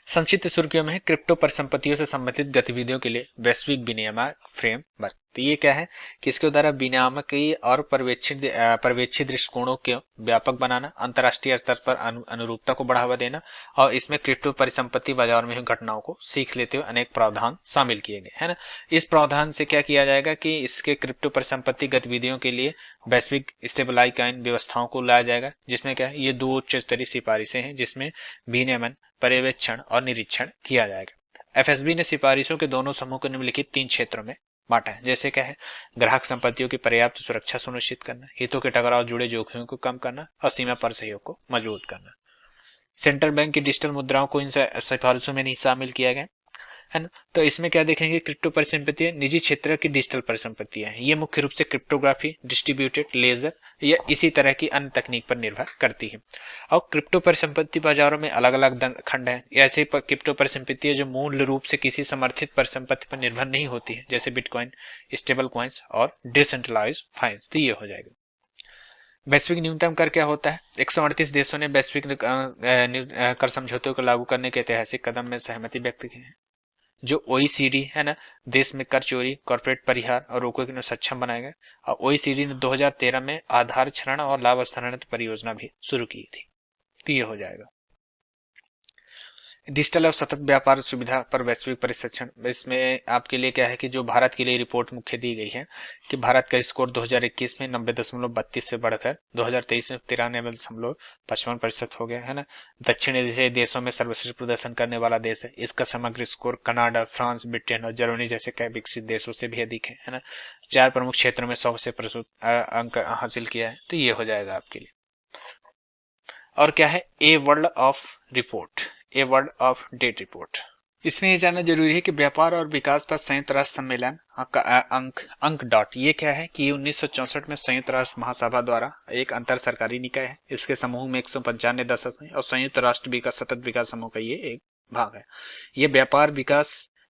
S1: संक्षिप्त सुर्खियों में है क्रिप्टो परिसंपत्तियों से संबंधित गतिविधियों के लिए वैश्विक विनियामक फ्रेमवर्क। तो ये क्या है कि इसके द्वारा विनियामक और पर्यवेक्षी दृष्टिकोणों के व्यापक बनाना, अंतर्राष्ट्रीय स्तर पर अनुरूपता को बढ़ावा देना और इसमें क्रिप्टो परिसंपत्ति बाजार में हुई घटनाओं को सीख लेते हुए अनेक प्रावधान शामिल किए गए, है ना। इस प्रावधान से क्या किया जाएगा कि इसके क्रिप्टो परिसंपत्ति गतिविधियों के लिए वैश्विक स्टेबलाइज व्यवस्थाओं को लाया जाएगा, जिसमें क्या है, ये 2 उच्च स्तरीय सिफारिशें हैं जिसमें विनियमन, पर्यवेक्षण और निरीक्षण किया जाएगा। FSB ने सिफारिशों के दोनों समूह को निम्नलिखित 3 क्षेत्रों में बांटा है, जैसे क्या है, ग्राहक संपत्तियों की पर्याप्त सुरक्षा सुनिश्चित करना, हितों के टकराव जुड़े जोखिमों को कम करना और सीमा पर सहयोग को मजबूत करना। सेंट्रल बैंक की डिजिटल मुद्राओं को इन सिफारिशों में नहीं शामिल किया गया, है ना। तो इसमें क्या देखेंगे, क्रिप्टो परिसंपत्तियां निजी क्षेत्र की डिजिटल परिसंपत्तियां हैं। ये मुख्य रूप से क्रिप्टोग्राफी, डिस्ट्रीब्यूटेड लेजर या इसी तरह की अन्य तकनीक पर निर्भर करती है। और क्रिप्टो परिसंपत्ति बाजारों में अलग अलग खंड हैं। ऐसे क्रिप्टो परिसंपत्तियां जो मूल रूप से किसी समर्थित परिसंपत्ति पर निर्भर नहीं होती है, जैसे बिटकॉइन, स्टेबल कॉइन्स और डिसेंट्रलाइज्ड फाइनेंस। तो ये हो जाएगा। वैश्विक न्यूनतम कर क्या होता है? 138 देशों ने वैश्विक कर समझौतों को लागू करने के ऐतिहासिक कदम में सहमति व्यक्त की है। जो OECD है ना, देश में कर चोरी, कॉर्पोरेट परिहार और रोकने के लिए सक्षम बनाएगा। और OECD ने 2013 में आधार क्षरण और लाभ हस्तांतरण परियोजना भी शुरू की थी। तो ये हो जाएगा। डिजिटल और सतत व्यापार सुविधा पर वैश्विक प्रशिक्षण। इसमें आपके लिए क्या है कि जो भारत के लिए रिपोर्ट मुख्य दी गई है कि भारत का स्कोर 2021 में 90.32 से बढ़कर 2023 में 93.55% हो गया, है ना। दक्षिण एशियाई देशों में सर्वश्रेष्ठ प्रदर्शन करने वाला देश है। इसका समग्र स्कोर कनाडा, फ्रांस, ब्रिटेन और जर्मनी जैसे कई विकसित देशों से भी अधिक है ना। 4 प्रमुख क्षेत्रों में 100 से प्रसूत अंक हासिल किया है। तो ये हो जाएगा आपके लिए। और क्या है, a world of date report. इसमें ये जानना जरूरी है कि व्यापार और विकास पर संयुक्त राष्ट्र सम्मेलन अंक डॉट, ये क्या है कि 1964 में संयुक्त राष्ट्र महासभा द्वारा एक अंतर सरकारी निकाय है। इसके समूह में 195 दशक है और संयुक्त राष्ट्र विकास सतत विकास समूह का ये एक भाग है। ये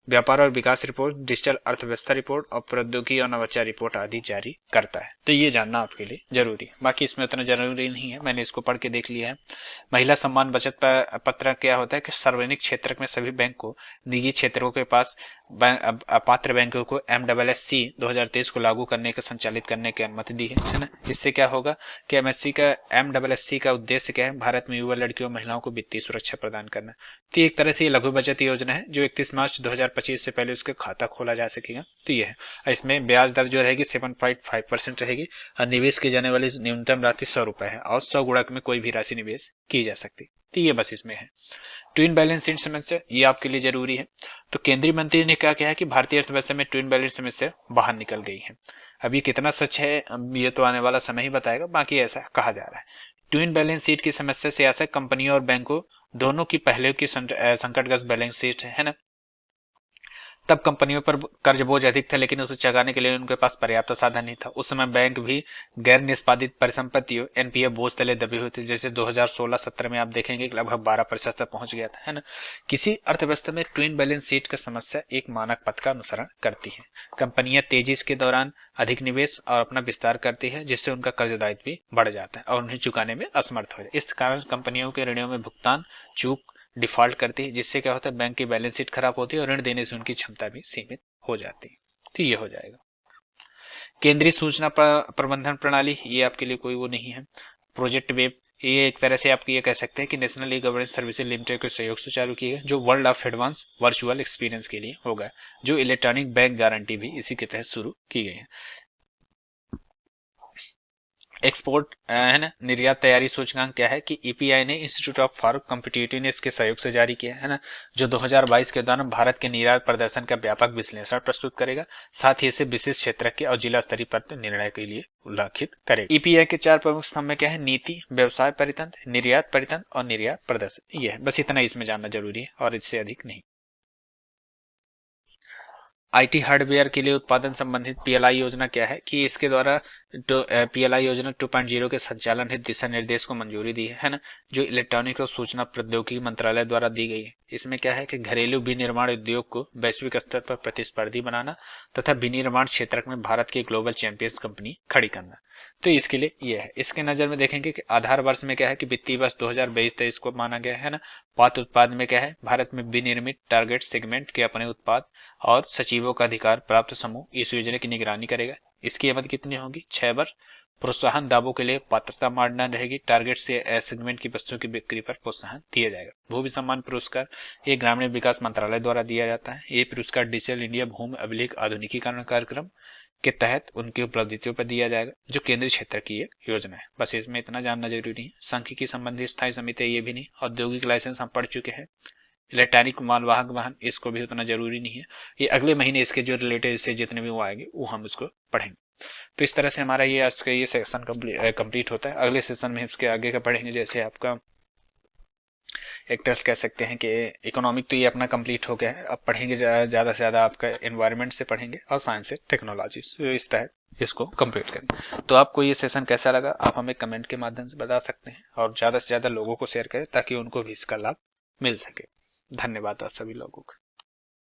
S1: व्यापार और विकास रिपोर्ट, डिजिटल अर्थव्यवस्था रिपोर्ट और प्रौद्योगिकी और नवाचार रिपोर्ट आदि जारी करता है। तो ये जानना आपके लिए जरूरी है। बाकी इसमें उतना जरूरी नहीं है, मैंने इसको पढ़ के देख लिया है। महिला सम्मान बचत पत्र क्या होता है कि सार्वजनिक क्षेत्र में सभी बैंक को निजी क्षेत्रों के पास पात्र बैंकों को MSSC 2023 को लागू करने का संचालित करने की अनुमति दी है ना। इससे क्या होगा कि MSSC का उद्देश्य क्या है, भारत में युवा लड़कियों और महिलाओं को वित्तीय सुरक्षा प्रदान करना। तो एक तरह से ये लघु बचत योजना है जो 31 मार्च 2025 से पहले उसका खाता खोला जा सकेगा। तो ये है। इसमें ब्याज दर जो रहेगी 7.5% रहेगी और निवेश की जाने वाली न्यूनतम राशि 100 रुपए है और 100 गुणक में कोई भी राशि निवेश की जा सकती। तो ये बस इसमें है। ट्विन बैलेंस शीट समस्या, ये आपके लिए जरूरी है। तो केंद्रीय मंत्री ने क्या कहा कि भारतीय अर्थव्यवस्था में ट्विन बैलेंस समस्या बाहर निकल गई है। अब ये कितना सच है ये तो आने वाला समय ही बताएगा, बाकी ऐसा कहा जा रहा है। ट्विन बैलेंस शीट की समस्या से ऐसा कंपनियों और बैंकों दोनों की पहले की संकटग्रस्त बैलेंस शीट है ना। तब कंपनियों पर कर्ज बोझ अधिक था, लेकिन उसे चुकाने के लिए उनके पास पर्याप्त साधन नहीं था। उस समय बैंक भी गैर निष्पादित परिसंपत्तियों एनपीए बोझ तले दबे हुए थे। जैसे 2016-17 में आप देखेंगे कि लगभग 12% तक पहुंच गया था, है ना। किसी अर्थव्यवस्था में ट्विन बैलेंस शीट का समस्या एक मानक पथ का अनुसरण करती है। कंपनियां तेजी के दौरान अधिक निवेश और अपना विस्तार करती है, जिससे उनका कर्ज दायित्व भी बढ़ जाता है और उन्हें चुकाने में असमर्थ हो जाए। इस कारण कंपनियों के ऋणों में भुगतान चूक डिफॉल्ट करती है, जिससे क्या होता है, बैंक की बैलेंस शीट खराब होती है और ऋण देने से उनकी क्षमता भी सीमित हो जाती है। तो ये हो जाएगा। केंद्रीय सूचना प्रबंधन प्रणाली, ये आपके लिए कोई वो नहीं है। प्रोजेक्ट वेब, ये एक तरह से आप ये कह सकते हैं कि national e governance services limited के सहयोग से चालू किया गया, जो world of advance virtual experience के लिए होगा। जो इलेक्ट्रॉनिक बैंक गारंटी भी इसी के तहत शुरू की गई है। एक्सपोर्ट है ना, निर्यात तैयारी सूचकांक क्या है कि ईपीआई ने इंस्टीट्यूट ऑफ फॉर कॉम्पिटिटिवनेस के सहयोग से जारी किया है ना, जो 2022 के दौरान भारत के निर्यात प्रदर्शन का व्यापक विश्लेषण प्रस्तुत करेगा। साथ ही इसे विशेष क्षेत्र के और जिला स्तरीय पर निर्णय के लिए उल्लेखित करेगा। ईपीआई के 4 प्रमुख स्तंभ में क्या है, नीति, व्यवसाय परितंत्र, निर्यात परितंत्र और निर्यात प्रदर्शन। ये है, बस इतना इसमें जानना जरूरी है और इससे अधिक नहीं। आईटी हार्डवेयर के लिए उत्पादन संबंधित पीएलआई योजना क्या है कि इसके द्वारा पीएलआई योजना 2.0 के संचालन हेतु दिशा निर्देश को मंजूरी दी है ना, जो इलेक्ट्रॉनिक और सूचना प्रौद्योगिकी मंत्रालय द्वारा दी गई है। इसमें क्या है कि घरेलू विनिर्माण उद्योग को वैश्विक स्तर पर प्रतिस्पर्धी बनाना तथा विनिर्माण क्षेत्र में भारत की ग्लोबल चैंपियंस कंपनी खड़ी करना। तो इसके लिए यह है। इसके नजर में देखेंगे कि आधार वर्ष में क्या है कि वित्तीय वर्ष 2022-23 को माना गया है ना। पात्र उत्पाद में क्या है, भारत में विनिर्मित टारगेट सेगमेंट के अपने उत्पाद और सचिवों का अधिकार प्राप्त समूह इस योजना की निगरानी करेगा। इसकी अवधि कितनी होगी, 6 वर्ष। प्रोत्साहन दावों के लिए पात्रता मानदंड रहेगी। टारगेट से सेगमेंट की वस्तुओं की बिक्री पर प्रोत्साहन दिया जाएगा। भूमि सम्मान पुरस्कार, ये ग्रामीण विकास मंत्रालय द्वारा दिया जाता है। ये पुरस्कार डिजिटल इंडिया भूमि अभिलेख आधुनिकीकरण कार्यक्रम के तहत उनकी उपलब्धियों पर दिया जाएगा, जो केंद्रीय क्षेत्र की एक योजना है। बस इसमें इतना जानना जरूरी है। सांख्यिकी संबंधी स्थायी समिति ये भी नहीं। औद्योगिक लाइसेंस हम पढ़ चुके हैं। इलेक्ट्रॉनिक मालवाहक वाहन, इसको भी उतना जरूरी नहीं है। ये अगले महीने इसके जो रिलेटेड से जितने भी वो आएंगे वो हम उसको पढ़ेंगे। तो इस तरह से हमारा ये आज का ये सेक्शन कंप्लीट होता है। अगले सेशन में इसके आगे का पढ़ेंगे। जैसे आपका एक टेस्ट कह सकते हैं कि इकोनॉमिक तो ये अपना कंप्लीट हो गया है। अब पढ़ेंगे ज़्यादा से ज़्यादा आपका एनवायरनमेंट से पढ़ेंगे और साइंस से टेक्नोलॉजी, इस तहत इसको कंप्लीट करेंगे। तो आपको ये सेशन कैसा लगा आप हमें कमेंट के माध्यम से बता सकते हैं और ज़्यादा से ज़्यादा लोगों को शेयर करें ताकि उनको भी इसका लाभ मिल सके। धन्यवाद आप सभी लोगों का।